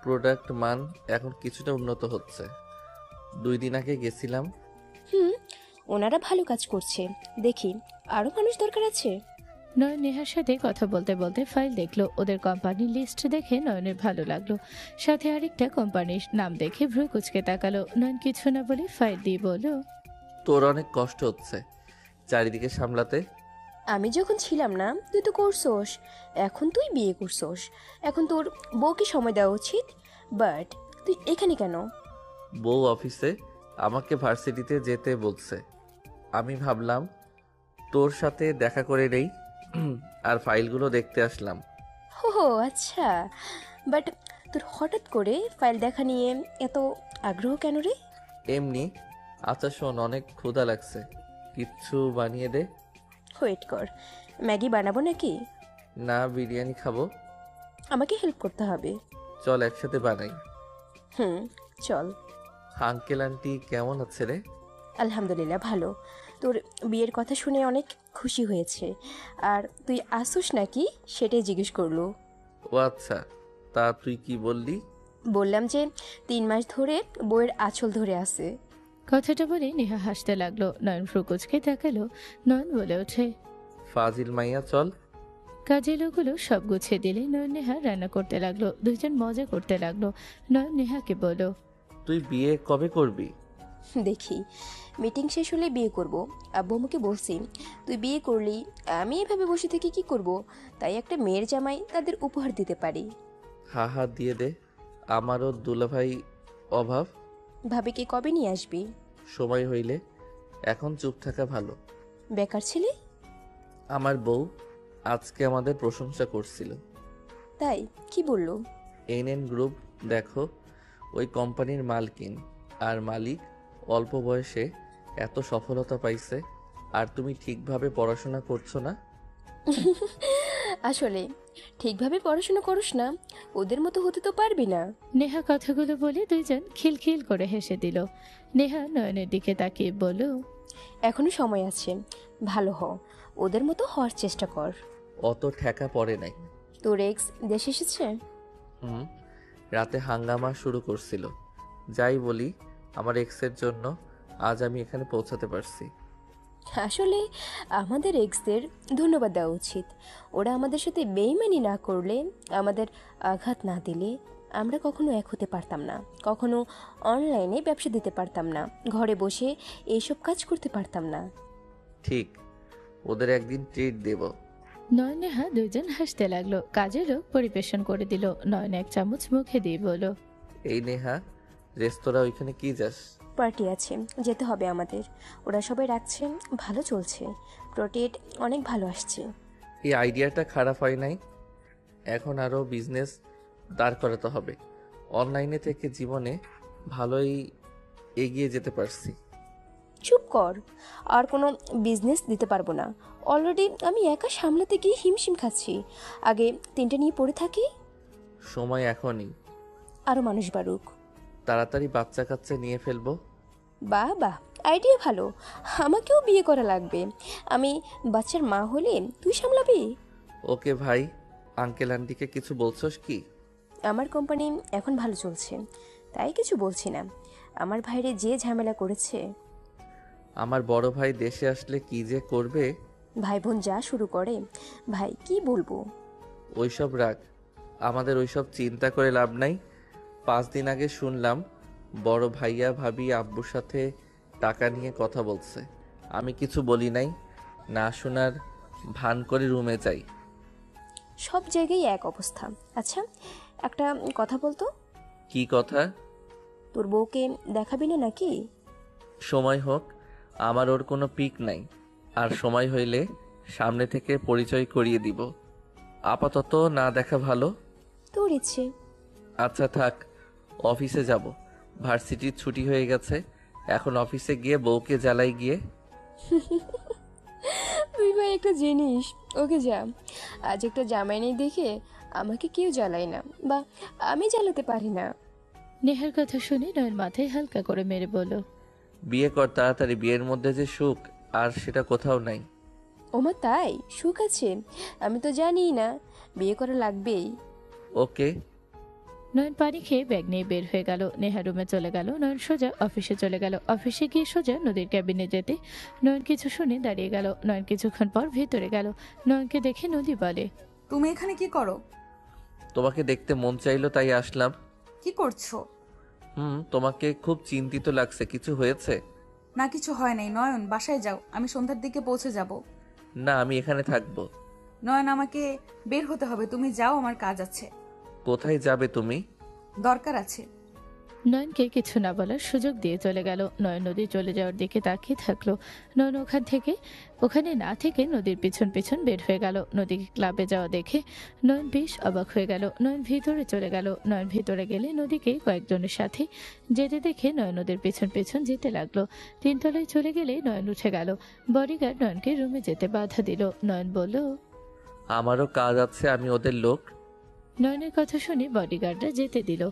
প্রোডাক্ট মান এখন কিছুটা উন্নত হচ্ছে। 2 দিন আগে গেছিলাম। ওনারা ভালো কাজ করছে, দেখি আরো মানুষ দরকার আছে। নয়ন নেহার সাথে কথা বলতে বলতে ফাইল দেখলো। ওদের কোম্পানির লিস্ট দেখে নয়নের ভালো লাগলো। সাথে আরেকটা কোম্পানির নাম দেখে ভ্রু কুচকে তাকালো। নয়ন কিছু না বলে ফাইল দিয়ে বলল, তোর অনেক কষ্ট হচ্ছে চারিদিকে সামলাতে। আমি যখন ছিলাম না তুই তো করছোস, এখন তুই বিয়ে করছোস, এখন তোর বউকে সময় দেওয়া উচিত। বাট তুই এখানে কেন? বউ অফিসে আমাকে ভার্সিটিতে যেতে বলছে। আমি ভাবলাম তোর সাথে দেখা করে নেই, আর ফাইলগুলো দেখতে আসলাম। হো আচ্ছা, বাট তোর হঠাৎ করে ফাইল দেখা নিয়ে এত আগ্রহ কেন রে? এমনি। আচ্ছা শোন, অনেক ক্ষুধা লাগছে, কিচ্ছু বানিয়ে দে। ওয়েট কর, ম্যাগি বানাবো নাকি? না, বিরিয়ানি খাবো। আমাকে হেল্প করতে হবে। চল একসাথে বানাই। চল। আঙ্কেল আন্টি কেমন আছে রে? আলহামদুলিল্লাহ ভালো। তোর বিয়ের কথা শুনে অনেক খুশি হয়েছে, আর তুই আসুস নাকি সেটাই জিজ্ঞেস করলো। ও আচ্ছা, তা তুই কি বললি? বললাম যে 3 মাস ধরে বইয়ের আঁচল ধরে আছে। কথাটা বলে নেহা হাসতে লাগলো। নয়ন ভ্রু কুচকে তাকালো। নয়ন বলে ওঠে, ফাজিল মাইয়া, চল। কাজের লোকগুলো সব গুছিয়ে দিলে নয়ন নেহা রান্না করতে লাগলো। দুইজন মজা করতে লাগলো। নয়ন নেহাকে বলল, তুই বিয়ে কবে করবি? দেখি, মিটিং শেষ হলে বিয়ে করব। আব্বু আমাকে বলছি, তুই বিয়ে করলি আমি এভাবে বসে থেকে কি করব, তাই একটা মেয়ের জামাই তাদের উপহার দিতে পারি। হা হা দিয়ে দে, আমারও দুলাভাই অভাব। ভাবিকে কবে নিয়ে আসবি? সময় হইলে। এখন চুপ থাকা ভালো। বেকার ছেলে। আমার বউ আজকে আমাদের প্রশংসা করছিল। তাই কি বললো? এনএন গ্রুপ দেখো, ওই কোম্পানির মালকিন আর মালিক অল্প বয়সে এত সফলতা পাইছে, আর তুমি ঠিকভাবে পড়াশোনা করছো না। আসলে ঠিকভাবে পড়াশোনা করস না, ওদের মতো হতে তো পারবি না। নেহা কথাগুলো বলে দুইজন খিলখিল করে হেসে দিল। নেহা নয়নের দিকে তাকিয়ে বলল, এখনো সময় আছে, ভালো হ, ওদের মতো হওয়ার চেষ্টা কর। অত ঠেকা পড়ে নাই। তোর এক্স দেশে এসেছে? হুম, রাতে হাঙ্গামা শুরু করছিল। যাই বলি, আমার এক্সের জন্য আজ আমি এখানে পৌঁছাতে পারছি। আসলে আমাদের এক্সদের ধন্যবাদ দেওয়া উচিত। ওরা আমাদের সাথে বেইমানি না করলে, আমাদের আঘাত না দিলে আমরা কখনো এক হতে পারতাম না, কখনো অনলাইনে ব্যবসা দিতে পারতাম না, ঘরে বসে এইসব কাজ করতে পারতাম না। ঠিক, ওদের একদিন ট্রিট দেব। নয়ন নেহা দুইজন হাসতে লাগলো। কাজেরও পরিবেশন করে দিল। নয়ন এক চামচ মুখে দিয়ে বলল, এই নেহা, রেস্তোরাঁ ওইখানে কি যাস? পার্টি আছে, যেতে হবে আমাদের। ওরা সবাই রাখছে, ভালো চলছে, প্রোটেট অনেক ভালো আসছে। এই আইডিয়াটা খারাপ হয় নাই। এখন আরও বিজনেস দাঁড় করাতে হবে। অনলাইনে থেকে জীবনে ভালোই এগিয়ে যেতে পারছি। চুপ কর, আর কোনো বিজনেস দিতে পারবো না। অলরেডি আমি একা সামলাতে গিয়ে হিমশিম খাচ্ছি, আগে তিনটে নিয়ে পড়ে থাকি। সময় এখনই। আরও মানুষ বাড়ুক। তাড়াতাড়ি বাচ্চা কাচ্চা নিয়ে ফেলবো। বাহ বাহ, আইডিয়া ভালো। আমাকেও বিয়ে করা লাগবে। আমি বাচ্চার মা হলে তুই সামলাবি? ওকে ভাই, আঙ্কেল আন্টিকে কিছু বলছস কি? আমার কোম্পানি এখন ভালো চলছে, তাই কিছু বলছি না। আমার ভাইরে যে ঝামেলা করেছে। আমার বড় ভাই দেশে আসলে কি যে করবে। ভাই বোন যা শুরু করে, ভাই কি বলবো। ওইসব রাখ, আমাদের ওইসব চিন্তা করে লাভ নাই। 5 দিন আগে শুনলাম বড় ভাইয়া ভাবি আব্বুর সাথে টাকা নিয়ে কথা বলছে। আমি কিছু বলি নাই, না শোনার ভান করে রুমে যাই। সব জায়গায় এক অবস্থা। আচ্ছা, একটা কথা বলতো। কি কথা? তোর বউকে দেখাবি না নাকি? সময় হোক, আমার ওর কোনো পিক নাই। আর সময় হইলে সামনে থেকে পরিচয় করিয়ে দিব। আপাতত না দেখা ভালো। তোর ইচ্ছে। আচ্ছা থাক, অফিসে যাব। ভার্সিটির ছুটি হয়ে গেছে, এখন অফিসে গিয়ে বউকে জ্বালাই গিয়ে। তুই ভাই একটা জিনিস, ওকে যা। আজ একটা জামাই নেই দেখে আমাকে কেউ জ্বালায় না, বা আমি জ্বালাতে পারি না। নেহার কথা শুনে নয়ন মাথায় হালকা করে মেরে বলল, বিয়ে কর তাড়াতাড়ি, বিয়ের মধ্যে যে সুখ আর সেটা কোথাও নাই। ওমা তাই? সুখ আছে? আমি তো জানিই না। বিয়ে করা লাগবেই। ওকে। নয়ন পানি খেয়ে ব্যাগ নিয়ে বের হয়ে গেল। নেহা রুমে চলে গেল। নয়ন সোজা অফিসে চলে গেল। অফিসে গিয়ে সোজা নদীর ক্যাবিনে যেতে নয়ন কিছু শুনে দাঁড়িয়ে গেল। নয়ন কিছুক্ষণ পর ভেতরে গেল। নয়নকে দেখে নদী বলে, তুমি এখানে কি করো? তোমাকে দেখতে মন চাইলো তাই আসলাম। কি করছো? তোমাকে খুব চিন্তিত লাগছে, কিছু হয়েছে? না, কিছু হয় নাই। নয়ন, বাসায় যাও, আমি সন্ধ্যার দিকে পৌঁছে যাব। না, আমি এখানে থাকবো। নয়ন, আমাকে বের হতে হবে, তুমি যাও, আমার কাজ আছে। কোথায় যাবে তুমি? দরকার আছে। নয়নকে কিছু না বলার সুযোগ দিয়ে চলে গেল। নয়ন নদী চলে যাওয়ার দিকে তাকিয়ে থাকলো। নয়ন ওখানে না থেকে নদীর পিছন পিছন বের হয়ে গেল। নদী ক্লাবে যাওয়া দেখে নয়ন বেশ অবাক হয়ে গেল। নয়ন ভিতরে চলে গেল। নয়ন ভিতরে গেলে নদীকে কয়েকজনের সাথে যেতে দেখে নয়ন নদীর পেছন পেছন যেতে লাগলো। 3 তলায় চলে গেলে নয়ন উঠে গেল। বডিগার্ড নয়নকে রুমে যেতে বাধা দিল। নয়ন বলল, আমারও কাজ আছে, আমি ওদের লোক। নয়নের কথা শুনে বডিগার্ডরা যেতে দিল।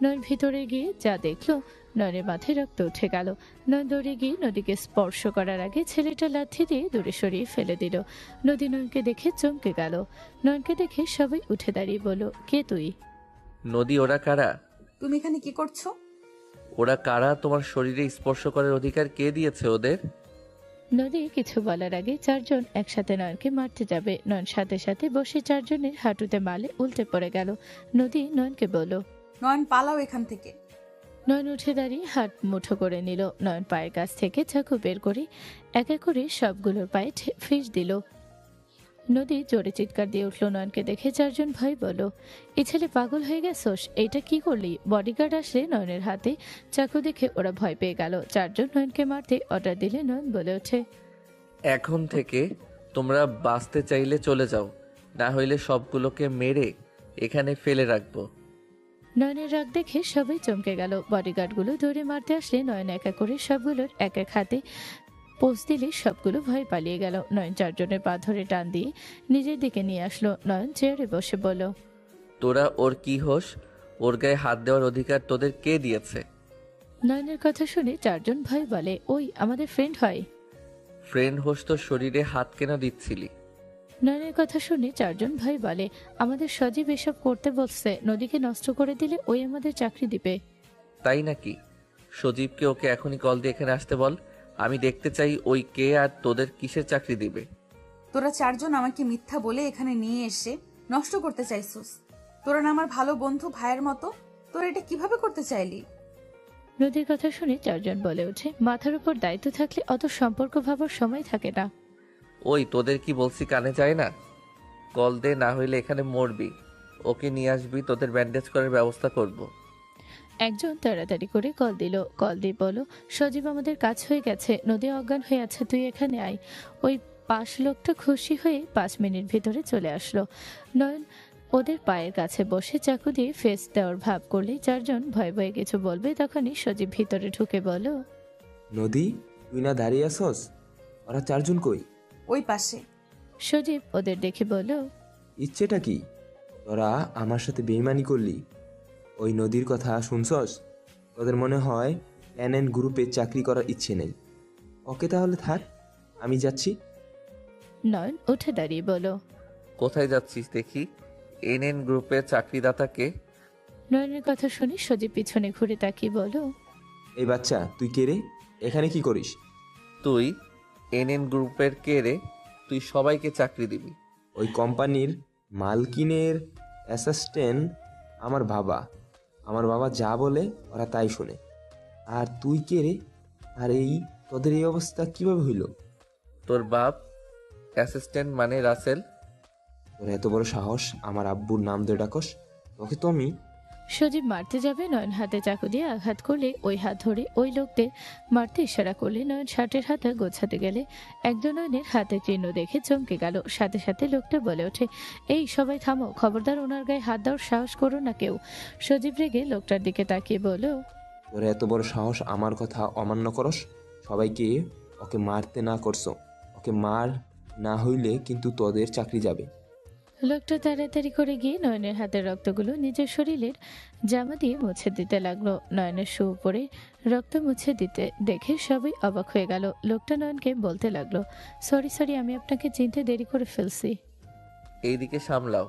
নয়ন ভিতরে গিয়ে যা দেখলো, নয়নের মাথায় রক্ত উঠে গেল। নয়ন দৌড়ে গিয়ে নদীকে স্পর্শ করার আগে ছেলেটা লাথি দিয়ে দূরে সরিয়ে ফেলে দিল। নদী নয়নকে দেখে চমকে গেল। নয়নকে দেখে সবাই উঠে দাঁড়িয়ে বলল, কে তুই? নদী, ওরা কারা? তুমি এখানে কি করছো? ওরা কারা? তোমার শরীরে স্পর্শ করার অধিকার কে দিয়েছে ওদের? নদী কিছু বলার আগে 4 জন একসাথে নয়নকে মারতে যাবে। নয়ন সাথে সাথে বসে 4 জনের হাঁটুতে মালে উল্টে পড়ে গেল। নদী নয়নকে বলল, নয়ন, পালাও এখান থেকে। নয়ন উঠে দাঁড়িয়ে হাত মুঠো করে নিল। নয়ন পায়ের কাছ থেকে চাকু বের করে এক এক করে সবগুলোর পায়ে ফিস দিল। নদী জোরে চিৎকার দিয়ে উঠল। নয়নকে দেখে 4 জন ভাই বলল, এই ছেলে পাগল হয়ে গেছোস, এইটা কি করলি? বডিগার্ড আসলে নয়নের হাতে চাকু দেখে ওরা ভয় পেয়ে গেল। 4 জন নয়নকে মারতে অর্ডার দিলে নয়ন বলে ওঠে, এখন থেকে তোমরা বাঁচতে চাইলে চলে যাও, না হইলে সবগুলোকে মেরে এখানে ফেলে রাখবো। নয়নের রাগ দেখে সবাই চমকে গেল। বডিগার্ডগুলো দৌড়ে মারতে আসলে নয়ন একা করে সবগুলোর এক এক হাতে পোস্ট দিলে সবগুলো ভয় পালিয়ে গেল। নয়ন চারজনের পা ধরে টান দিয়ে নিজের দিকে নিয়ে আসলো। নয়ন চেয়ারে বসে বলল, তোরা ওর কি হোস? ওর গায়ে হাত দেওয়ার অধিকার তোদের কে দিয়েছে? নয়নের কথা শুনে চারজন ভয় বলে, ওই আমাদের ফ্রেন্ড হয়। ফ্রেন্ড হোস তোর শরীরে হাত কেন দিচ্ছিলি? নয়নের কথা শুনে চারজন ভাই বলে, আমাদের সজীব এসব করতে বলছে, নদীকে নষ্ট করে দিলে ওই আমাদের চাকরি দিবে। তাই নাকি? সজীবকে ওকে এখনই কল দিয়ে এখানে আসতে বল। আমি দেখতে চাই ওই কে আর তোদের কিসের চাকরি দিবে। তোরা চারজন আমাকে মিথ্যা বলে এখানে নিয়ে এসে নষ্ট করতে চাইছিস। তোরা না আমার ভালো বন্ধু, ভাইয়ের মতো, তোরা এটা কিভাবে করতে চাইলি? নদীর কথা শুনে চারজন বলে ওঠে, মাথার উপর দায়িত্ব থাকলে অত সম্পর্ক ভাবার সময় থাকে না। ওই তোদের কি বলছি কানে যায় না? কল দে, না হইলে এখানে মরবি। ওকে নিয়ে আসবি, তোদের ব্যান্ডেজ করার ব্যবস্থা করব। একজন তাড়াতাড়ি করে কল দিল। কল দিয়ে বলো, সজীব আমাদের কাজ হয়ে গেছে, নদী অজ্ঞান হয়ে আছে, তুই এখানে আয়। ওই পাশ লোকটা খুশি হয়ে 5 মিনিট ভিতরে চলে আসলো। নয়ন ওদের পায়ের কাছে বসে চাকু দিয়ে ফেস দেওয়ার ভাব করলে চারজন ভয়ে ভয়ে কিছু বলবে, তখনই সজীব ভিতরে ঢুকে বলো, নদী, তুই না দাঁড়িয়ে আসস? ওরা চারজন কই? ওই পাশে। সজীব ওদের দেখে বলো, ইচ্ছেটা কি? তোরা আমার সাথে বেইমানি করলি? ওই নদীর কথা শুনছস? তোদের মনে হয় NN গ্রুপে চাকরি করার ইচ্ছে নেই। ওকে তাহলে থাক, আমি যাচ্ছি। নয়ন উঠে দাঁড়িয়ে বলো, কোথায় যাচ্ছিস দেখি? NN গ্রুপের চাকরিদাতাকে? নয়নের কথা শুনে সজীব পিছনে ঘুরে তাকিয়ে বলো, এই বাচ্চা, তুই কে রে? এখানে কি করিস? তুই NN গ্রুপের কে রে? তুই সবাইকে চাকরি দিবি? ওই কোম্পানির মালকিনের অ্যাসিস্ট্যান্ট আমার বাবা। আমার বাবা যা বলে ওরা তাই শোনে। আর তুই কে রে? আর তোদের এই অবস্থা কিভাবে হইল? তোর বাপ অ্যাসিস্ট্যান্ট মানে রাসেল? তোর এত বড় সাহস আমার আব্বুর নাম ধরে ডাকস? তোকে তো আমি। সজীব মারতে যাবে, নয়ন হাতে চাকু দিয়ে আঘাত করলে ওই হাত ধরে ওই লোকদের মারতে ইশারা করলে নয়ন শার্টের হাতা গোছাতে গেলে একজন নয়নের হাতে চিহ্ন দেখে চমকে গেল। সাথে সাথে লোকটা বলে ওঠে, এই সবাই থামো, খবরদার ওনার গায়ে হাত দেওয়ার সাহস করো না কেউ। সজীব রেগে লোকটার দিকে তাকিয়ে বলো, তোর এত বড় সাহস আমার কথা অমান্য করস? সবাইকে ওকে মারতে না করছো? ওকে মার না হইলে কিন্তু তোদের চাকরি যাবে। লোকটা তাড়াতাড়ি করে গিয়ে নয়নের হাতের রক্তগুলো নিজের শরীরের জামা দিয়ে মুছে দিতে লাগলো। নয়নের শু উপরে রক্ত মুছে দিতে দেখে সবাই অবাক হয়ে গেল। লোকটা নয়নকে বলতে লাগলো, সরি, আমি আপনাকে চিনতে দেরি করে ফেলছি। এইদিকে সামলাও।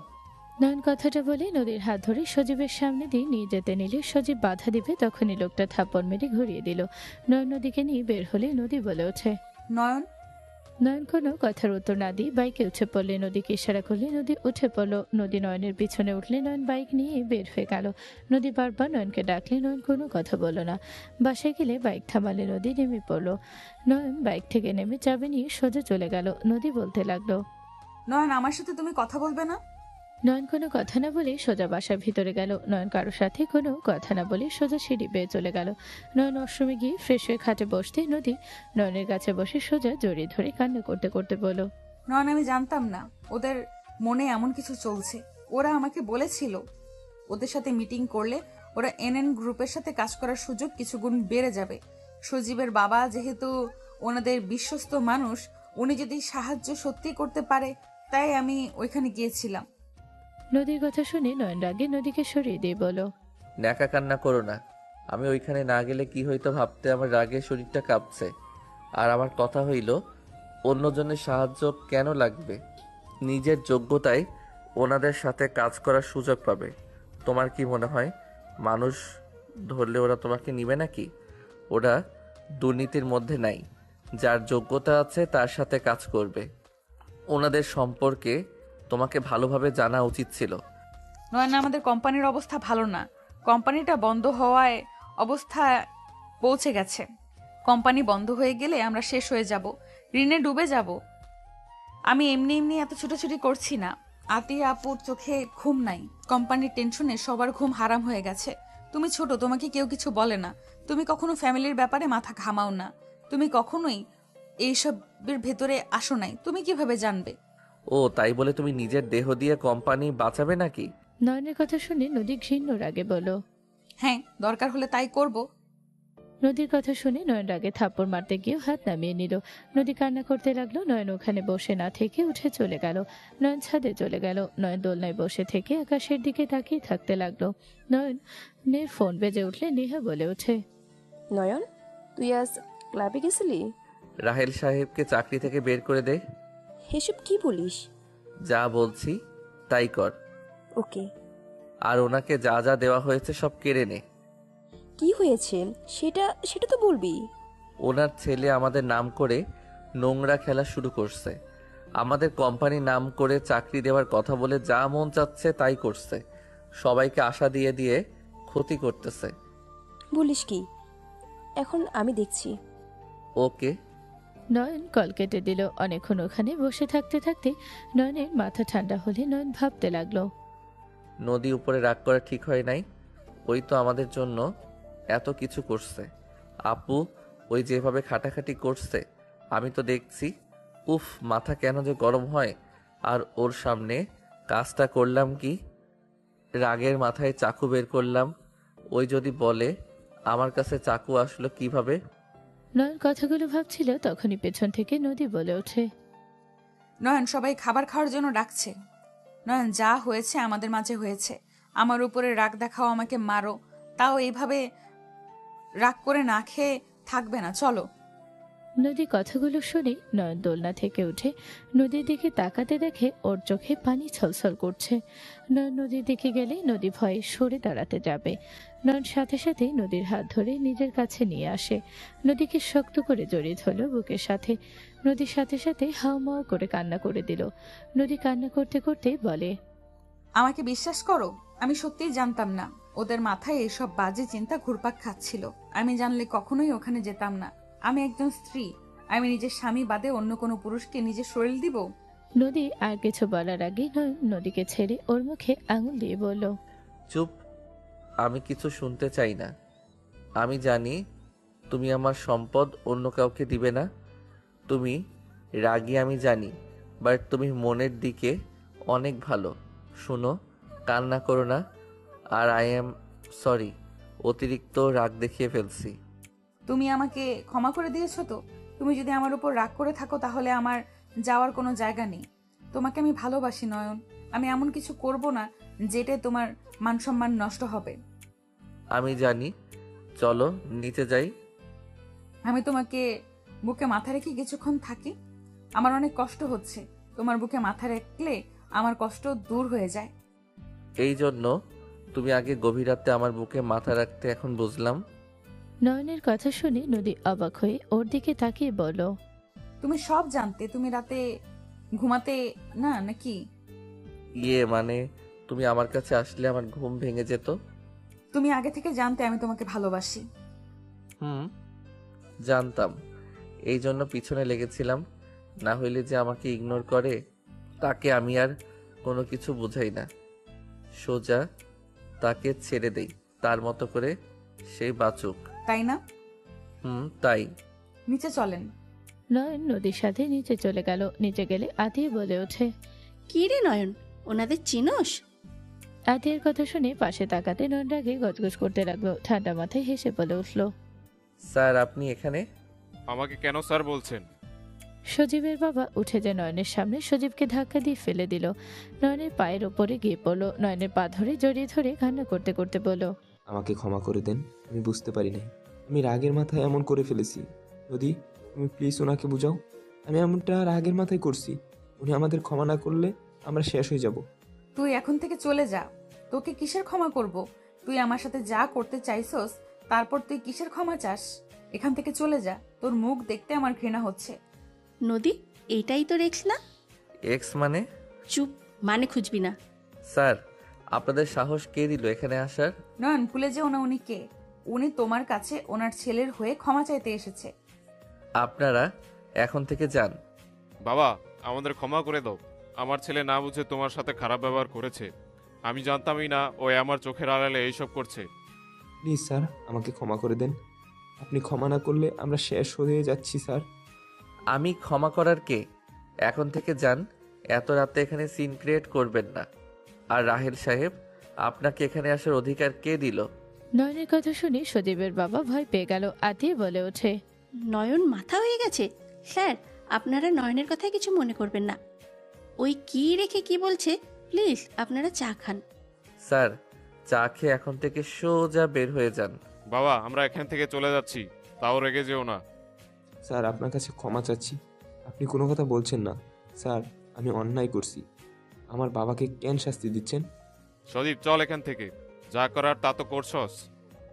নয়ন কথাটা বলে নদীর হাত ধরে সজীবের সামনে দিয়ে নিয়ে যেতে নিলে সজীব বাধা দিবে, তখনই লোকটা থাপ্পড় মেরে ঘুরিয়ে দিল। নয়ন নদীকে নিয়ে বের হলে নদী বলে ওঠে, নয়ন। নয়ন কোনো কথার উত্তর না দিয়ে বাইকে উঠে পড়লে। নদীকে ইশারা করলে নদী উঠে পড়লো। নদী নয়নের পিছনে উঠলে নয়ন বাইক নিয়ে বের হয়ে গেল। নদী বারবার নয়নকে ডাকলে নয়ন কোনো কথা বলল না। বাসায় গেলে বাইক থামালে নদী নেমে পড়লো। নয়ন বাইক থেকে নেমে চাবি নিয়ে সোজা চলে গেল। নদী বলতে লাগলো, নয়ন, আমার সাথে তুমি কথা বলবে না? নয়ন কোনো কথা না বলে সোজা বাসার ভিতরে গেল। নয়ন কারোর সাথে কোনো কথা না বলে সোজা সিঁড়ি বেয়ে চলে গেল। নয়ন ওয়াশরুমে গিয়ে ফ্রেশ হয়ে খাটে বসতে নদী নয়নের কাছে বসে সোজা জড়িয়ে ধরে কান্না করতে করতে বলো, নয়ন, আমি জানতাম না ওদের মনে এমন কিছু চলছে। ওরা আমাকে বলেছিল ওদের সাথে মিটিং করলে ওরা NN গ্রুপের সাথে কাজ করার সুযোগ কিছু গুণ বেড়ে যাবে। সজীবের বাবা যেহেতু ওনাদের বিশ্বস্ত মানুষ, উনি যদি সাহায্য সত্যি করতে পারে, তাই আমি ওইখানে গিয়েছিলাম। নদীর কথা শুনে নয়ন রাগে নদীকে সরিয়ে দিয়ে বলো, ন্যাকা কান্না করো না। আমি ওইখানে না গেলে কি হইতো ভাবতে আমার রাগে শরীরটা কাঁপছে। আর আমার কথা হইল, অন্যজনের সাহায্য কেন লাগবে? নিজের যোগ্যতায় ওনাদের সাথে কাজ করার সুযোগ পাবে। তোমার কি মনে হয় মানুষ ধরলে ওরা তোমাকে নিবে নাকি? ওরা দুর্নীতির মধ্যে নাই। যার যোগ্যতা আছে তার সাথে কাজ করবে। ওনাদের সম্পর্কে তোমাকে ভালোভাবে জানা উচিত ছিল। নয়ন, আমাদের কোম্পানির অবস্থা ভালো না। কোম্পানিটা বন্ধ হওয়ায় অবস্থা পৌঁছে গেছে। কোম্পানি বন্ধ হয়ে গেলে আমরা শেষ হয়ে যাব, ঋণে ডুবে যাব। আমি এমনি এমনি এত ছুটোছুটি করছি না। আতিয়া আপুর চোখে ঘুম নাই। কোম্পানির টেনশনে সবার ঘুম হারাম হয়ে গেছে। তুমি ছোট, তোমাকে কেউ কিছু বলে না। তুমি কখনো ফ্যামিলির ব্যাপারে মাথা ঘামাও না। তুমি কখনোই এইসবের ভেতরে আসো নাই, তুমি কিভাবে জানবে? ও তাই বলে তুমি নিজের দেহ দিয়ে কোম্পানি বাঁচাবে নাকি? নয়নের কথা শুনে নদী ঘৃণ্য রাগে বলো, হ্যাঁ, দরকার হলে তাই করব। নদীর কথা শুনে নয়ন রাগে থাপ্পড় মারতে গিয়েও হাত নামিয়ে নিল। নদী কান্না করতে লাগলো। নয়ন ওখানে বসে না থেকে উঠে চলে গেল। নয়ন ছাদে চলে গেল। নয়ন দোলনায় বসে থেকে আকাশের দিকে তাকিয়ে থাকতে লাগলো। নয়নের ফোন বেজে উঠলে নেহা বলে ওঠে, নয়ন, তুই আজ ক্লাবে গেছিলি? রাহেল সাহেবকে চাকরি থেকে বের করে দে। এসব কি বলিস? যা বলছি তাই কর, ওকে। আর ওনাকে যা যা দেওয়া হয়েছে সব কেড়ে নে। কি হয়েছে সেটা সেটা তো বলবি। ওনার ছেলে আমাদের নাম করে নোংরা খেলা শুরু করছে। আমাদের কোম্পানির নাম করে চাকরি দেওয়ার কথা বলে যা মন চাচ্ছে তাই করছে। সবাইকে আশা দিয়ে দিয়ে ক্ষতি করতেছে। বলিস কি? এখন আমি দেখছি। ওকে। নয়ন কল কেটে দিল। অনেকক্ষণ ওখানে বসে থাকতে থাকতে নয়নের মাথা ঠান্ডা হলে নয়ন ভাবতে লাগলো, নদী উপরে রাগ করা ঠিক হয় নাই। ওই তো আমাদের জন্য এত কিছু করছে। আপু ওই যেভাবে খাটাখাটি করছে আমি তো দেখছি। উফ, মাথা কেন যে গরম হয়। আর ওর সামনে কাজটা করলাম কি, রাগের মাথায় চাকু বের করলাম। ওই যদি বলে আমার কাছে চাকু আসলো কিভাবে। নয়ন কথাগুলো ভাবছিল, তখনই পেছন থেকে নদী বলে ওঠে, নয়ন, সবাই খাবার খাওয়ার জন্য ডাকছে। নয়ন, যা হয়েছে আমাদের মাঝে হয়েছে। আমার উপরে রাগ দেখাও, আমাকে মারো, তাও এইভাবে রাগ করে না খেয়ে থাকবে না, চলো। নদী কথাগুলো শুনে নয়ন দোলনা থেকে উঠে নদীর দিকে তাকাতে দেখে ওর চোখে পানি ছলছল করছে। নয়ন নদীর দিকে গেলে নদী ভয়ে সরে দাঁড়াতে যাবে। নয়ন সাথে সাথে নদীর হাত ধরে নিজের কাছে নিয়ে আসে। নদীকে শক্ত করে জড়িয়ে ধরল বুকের সাথে। নদীর সাথে সাথে হাওমাও করে কান্না করে দিল। নদী কান্না করতে করতে বলে, আমাকে বিশ্বাস করো, আমি সত্যিই জানতাম না ওদের মাথায় এসব বাজে চিন্তা ঘুরপাক খাচ্ছিল। আমি জানলে কখনোই ওখানে যেতাম না। আমি একজন স্ত্রী, আমি নিজের স্বামী বাদে অন্য কোনো পুরুষকে নিজের শরীর দিব? নদী আর কিছু বলার আগে নয়ন নদীকে ছেড়ে ওর মুখে আঙুল দিয়ে বলল, চুপ, আমি কিছু শুনতে চাই না। আমি জানি তুমি আমার সম্পদ অন্য কাউকে দিবে না। তুমি রাগী আমি জানি, বাট তুমি মনের দিকে অনেক ভালো। শুনো, কান্না করো না। আর আই এম সরি, অতিরিক্ত রাগ দেখিয়ে ফেলছি। তুমি আমাকে ক্ষমা করে দিয়েছো তো? তুমি যদি আমার উপর রাগ করে থাকো তাহলে আমার যাওয়ার কোনো জায়গা নেই। তোমাকে আমি ভালোবাসি নয়ন। আমি এমন কিছু করব না যেটায় তোমার মান সম্মান নষ্ট হবে। আমি জানি, চলো নিচে যাই। আমি তোমাকে বুকে মাথা রেখে কিছুক্ষণ থাকি। আমার অনেক কষ্ট হচ্ছে, তোমার বুকে মাথা রাখলে আমার কষ্ট দূর হয়ে যায়। এই জন্য তুমি আগে গভীর রাতে আমার বুকে মাথা রাখতে, এখন বুঝলাম। নয়নের কথা শুনে নদী অবাক হয়ে ওর দিকে তাকিয়ে বলল, তুমি সব জানতে, তুমি রাতে ঘুমাতে না নাকি? মানে তুমি আমার কাছে আসলে আমার ঘুম ভেঙে যেত। তুমি আগে থেকে জানতে আমি তোমাকে ভালোবাসি। জানতাম, এই জন্য পিছনে লেগেছিলাম। না হইলে যে আমাকে ইগনোর করে তাকে আমি আর কোনো কিছু বুঝাই না। সোজা তাকে ছেড়ে দেই, তার মতো করে সেই বাঁচুক। তাই না? তাই। নিচে চলেন। নয়ন নদীর সাথে নিচে চলে গেল। নিচে গেলে আতিয়া বলে ওঠে, কি রে নয়ন, ওনাদের চিনোস? আতিয়ার কথা শুনে পাশে তাকাতে নয়ন রাগে গজগজ করতে লাগলো। ঠান্ডা মাথায় হেসে বলে উঠল, স্যার আপনি এখানে? আমাকে কেন স্যার বলছেন? সজীবের বাবা উঠে যায় নয়নের সামনে, সজীবকে ধাক্কা দিয়ে ফেলে দিল। নয়নের পায়ের ওপরে গিয়ে পড়ল। নয়নের পা ধরে জড়িয়ে ধরে কান্না করতে করতে বলল, আমাকে ক্ষমা করে দেন, আমি বুঝতে পারি নাই। আমি রাগের মাথায় এমন করে ফেলেছি। নদী, তুমি প্লিজ ওনাকে বুঝাও। আমি এমনটা রাগের মাথায় করছি। উনি আমাদের ক্ষমা না করলে আমরা শেষ হয়ে যাব। তুই এখন থেকে চলে যা। তোকে কিসের ক্ষমা করব? তুই আমার সাথে যা করতে চাইছস তারপর তুই কিসের ক্ষমা চাস? এখান থেকে চলে যা, তোর মুখ দেখতে আমার ঘৃণা হচ্ছে। নদী, এইটাই তো রেখস না? এক্স মানে? চুপ, মানে খুঁজবি না। স্যার আপনাদের সাহস কে দিল এখানে আসার? নয়ন, ভুলে যেও না উনি কে। উনি তোমার কাছে ওনার ছেলের হয়ে ক্ষমা চাইতে এসেছে। আপনারা এখন থেকে যান। বাবা, আমাদের ক্ষমা করে দাও। আমার ছেলে না বুঝে তোমার সাথে খারাপ ব্যবহার করেছে। আমি জানতামই না ও আমার চোখের আড়ালে এইসব করছে। প্লিজ স্যার, আমাকে ক্ষমা করে দেন। আপনি ক্ষমা না করলে আমরা শেষ হয়ে যাচ্ছি স্যার। আমি ক্ষমা করার কে? এখন থেকে যান। এত রাতে এখানে সিন ক্রিয়েট করবেন না। আর রাহেল সাহেব, আপনাকে এখানে আসার অধিকার কে দিল? নয়নের কথা শুনে সজীবের বাবা ভয় পেয়ে গেল। আতিয়া বলে ওঠে, নয়ন মাথা হয়ে গেছে। স্যার, আপনারা নয়নের কথায় কিছু মনে করবেন না। ওই কি রেখে কি বলছে, প্লিজ আপনারা চা খান। স্যার, চা খেয়ে এখন থেকে সোজা বের হয়ে যান। বাবা, আমরা এখান থেকে চলে যাচ্ছি, তাও রেগে যেও না। স্যার, আপনার কাছে ক্ষমা চাচ্ছি। আপনি কোনো কথা বলছেন না। স্যার, আমি অন্যায় করছি। আমার বাবাকে কেন শাস্তি দিচ্ছেন? সদীপ, চল এখান থেকে। যা করার তা তো করছস।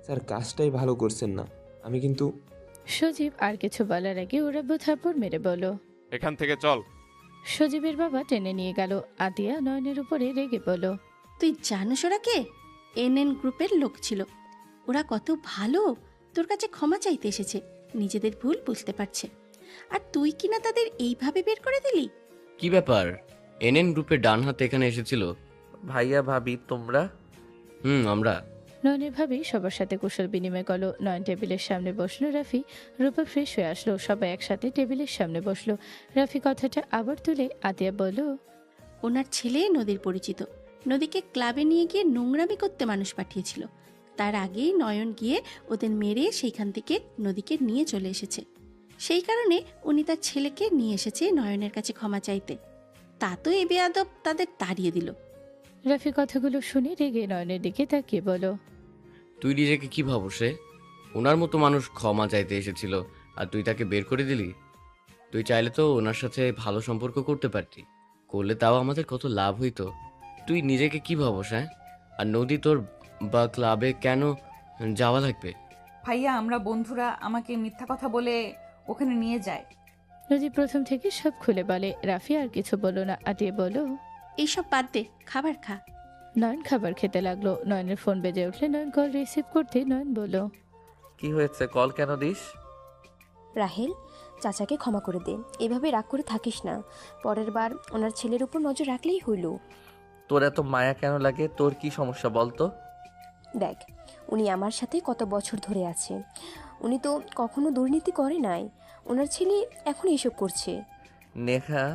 স্যার, কাজটাই ভালো করছেন না। আমি কিন্তু সজীব আর কিছু বলার আগে ওরা থাপ্পড় মেরে বলল, এখান থেকে চল। সজীবের বাবা টেনে নিয়ে গেল। আতিয়া নয়নের উপরে রেগে বলল, তুই জানোস ওরা কে? এনএন গ্রুপের লোক ছিল। ওরা কত ভালো, তোর কাছে ক্ষমা চাইতে এসেছে, নিজেদের ভুল বুঝতে পারছে। আর তুই কিনা তাদের এইভাবে বের করে দিলি। কি ব্যাপার? এনএন গ্রুপের ডান হাত এখানে এসেছিল? ভাইয়া ভাবি তোমরা? আমরা। নয়নের ভাবি সবার সাথে কুশল বিনিময় করলো। নয়ন টেবিলের সামনে বসলো। রাফি রূপা ফ্রেশ হয়ে আসলো। সবাই একসাথে টেবিলের সামনে বসলো। রাফি কথাটা আবার তুলে আতিয়া বলল, ওনার ছেলে নদীর পরিচিত। নদীকে ক্লাবে নিয়ে গিয়ে নোংরামি করতে মানুষ পাঠিয়েছিল। তার আগেই নয়ন গিয়ে ওদের মেরে সেইখান থেকে নদীকে নিয়ে চলে এসেছে। সেই কারণে উনি তার ছেলেকে নিয়ে এসেছে নয়নের কাছে ক্ষমা চাইতে। তা তো এ বেয়াদব তাদের তাড়িয়ে দিল। রাফি কথাগুলো শুনে রেগে নয়নের দিকে তাকিয়ে বলো, তুই নিজেকে কি ভাবস রে? ওনার মতো মানুষ ক্ষমা চাইতে এসেছিল আর তুই তাকে বের করে দিলি? তুই চাইলে তো ওনার সাথে ভালো সম্পর্ক করতে পারতি। করলে তাও আমাদের কত লাভ হইতো। তুই নিজেকে কি ভাবস? হ্যাঁ, আর নদী তোর বা ক্লাবে কেন যাওয়া লাগবে? ভাইয়া, আমরা বন্ধুরা, আমাকে মিথ্যা কথা বলে ওখানে নিয়ে যায়। নদী প্রথম থেকে সব খুলে বলে। রাফি আর কিছু বলল না। আটিয়ে বলল, এইসব বাদ দে, খাবার খা। নয়ন খাবার খেতে লাগলো। নয়নের ফোন বেজে উঠলে নয়ন কল রিসিভ করতে নয়ন বলল, কি হয়েছে? কল কেন দিস? রাহেল, চাচাকে ক্ষমা করে দে। এভাবে রাগ করে থাকিস না। পরের বার ওনার ছেলের উপর নজর রাখলেই হইল। তোর এত মায়া কেন লাগে? তোর কি সমস্যা বলতো? দেখ, উনি আমার সাথে কত বছর ধরে আছে। উনি তো কখনো দুর্নীতি করে নাই। ওনার ছেলে এখন এসব করছে। নেহা,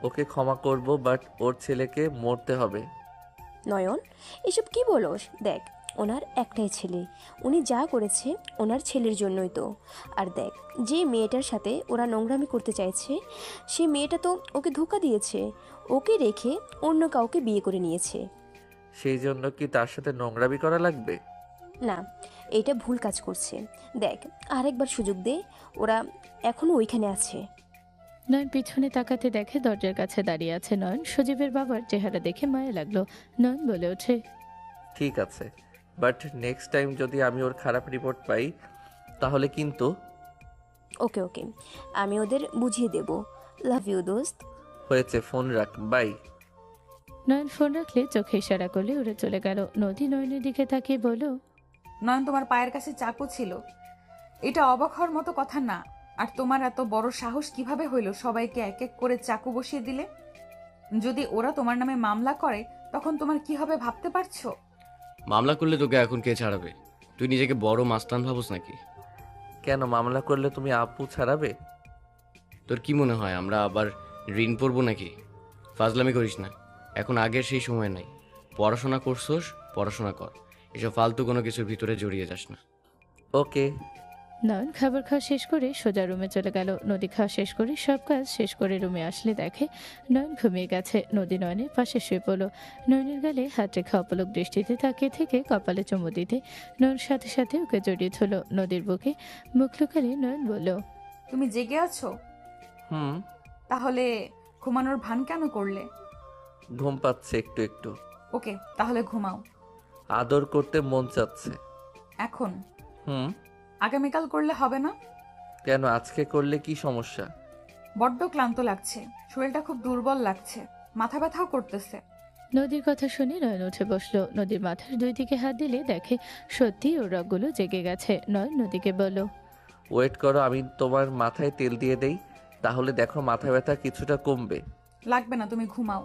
ওকে ক্ষমা করব, বাট ওর ছেলেকে মরতে হবে। নয়ন, এসব কি বলোস? দেখ, ওনার একটাই ছেলে। উনি যা করেছে ওনার ছেলের জন্যই তো। আর দেখ, যে মেয়েটার সাথে ওরা নোংরামি করতে চাইছে, সে মেয়েটা তো ওকে ধোঁকা দিয়েছে। ওকে রেখে অন্য কাউকে বিয়ে করে নিয়েছে। সেই জন্য কি তার সাথে নোংরামি করা লাগবে? না, এটা ভুল কাজ করছে। দেখ, আরেকবার সুযোগ দে। ওরা এখনো ওইখানে আছে। নয়ন পিছনে তাকাতে দেখে দরজার কাছে দাঁড়িয়ে আছে নয়ন। সজীবের বাবার চেহারা দেখে মায়া লাগলো। নয়ন বলে ওঠে, ঠিক আছে, বাট নেক্সট টাইম যদি আমি ওর খারাপ রিপোর্ট পাই তাহলে কিন্তু। ওকে ওকে, আমি ওদের বুঝিয়ে দেব। লাভ ইউ দোস্ত। হয়েছে, ফোন রাখ, বাই। নয়ন ফোন রাখলে চোখে ইশারা করলে উড়ে চলে গেল। নদী নয়নের দিকে তাকিয়ে বলল, নয়ন, তোমার পায়ের কাছে চাকু ছিল। এটা অবাক হওয়ার মতো কথা না। আর তোমার এত বড় সাহস কিভাবে হইল সবাইকে এক এক করে চাকু বসিয়ে দিলে? যদি ওরা তোমার নামে মামলা করে তখন তোমার কি হবে ভাবতে পারছো? মামলা করলে তোকে এখন কে ছাড়াবে? তুই নিজেকে বড় মাস্তান ভাবস নাকি? কেন মামলা করলে তুমি আপু ছাড়াবে? তোর কি মনে হয় আমরা আবার ঋণ পড়বো নাকি? ফাজলামি করিস না, এখন আগের সেই সময় নাই। পড়াশোনা করছোস, পড়াশোনা কর। এসব ফালতু কোনো কিছুর ভিতরে জড়িয়ে যাস না। ওকে। নয়ন খাবার খাওয়া শেষ করে সোজা রুমে চলে গেল। নদী খাওয়া শেষ করে সব কাজ শেষ করে রুমে আসলে দেখে নয়ন ঘুমিয়ে গেছে। নদী নয়নের পাশে শুয়ে পড়ল। নয়নের গালে হাত রেখে অপলক দৃষ্টিতে তাকিয়ে থেকে কপালে চুমু দিতে নয়ন সাথে সাথে ওকে জড়িয়ে ধরল নদীর বুকে। মুখ লুকালে নয়ন বলল, তুমি জেগে আছো? হুম। তাহলে ঘুমানোর ভান কেন করলে? ঘুম পাচ্ছে একটু একটু। ওকে, তাহলে ঘুমাও। আদর করতে মন চাচ্ছে এখন? হুম। আগামীকাল করলে হবে না? কেন, আজকে করলে কি সমস্যা? বড্ড ক্লান্ত লাগছে, শরীরটা খুব দুর্বল লাগছে, মাথা ব্যথাও করতেছে। নদীর কথা শুনে নয়ন উঠে বসলো। নদীর মাথার দুই দিকে হাত দিলে দেখে সত্যি ওর রগগুলো জেগে গেছে। নয়ন নদীকে বলল, ওয়েট করো, আমি তোমার মাথায় তেল দিয়ে দেই, তাহলে দেখো মাথা ব্যথা কিছুটা কমবে। লাগবে না, তুমি ঘুমাও।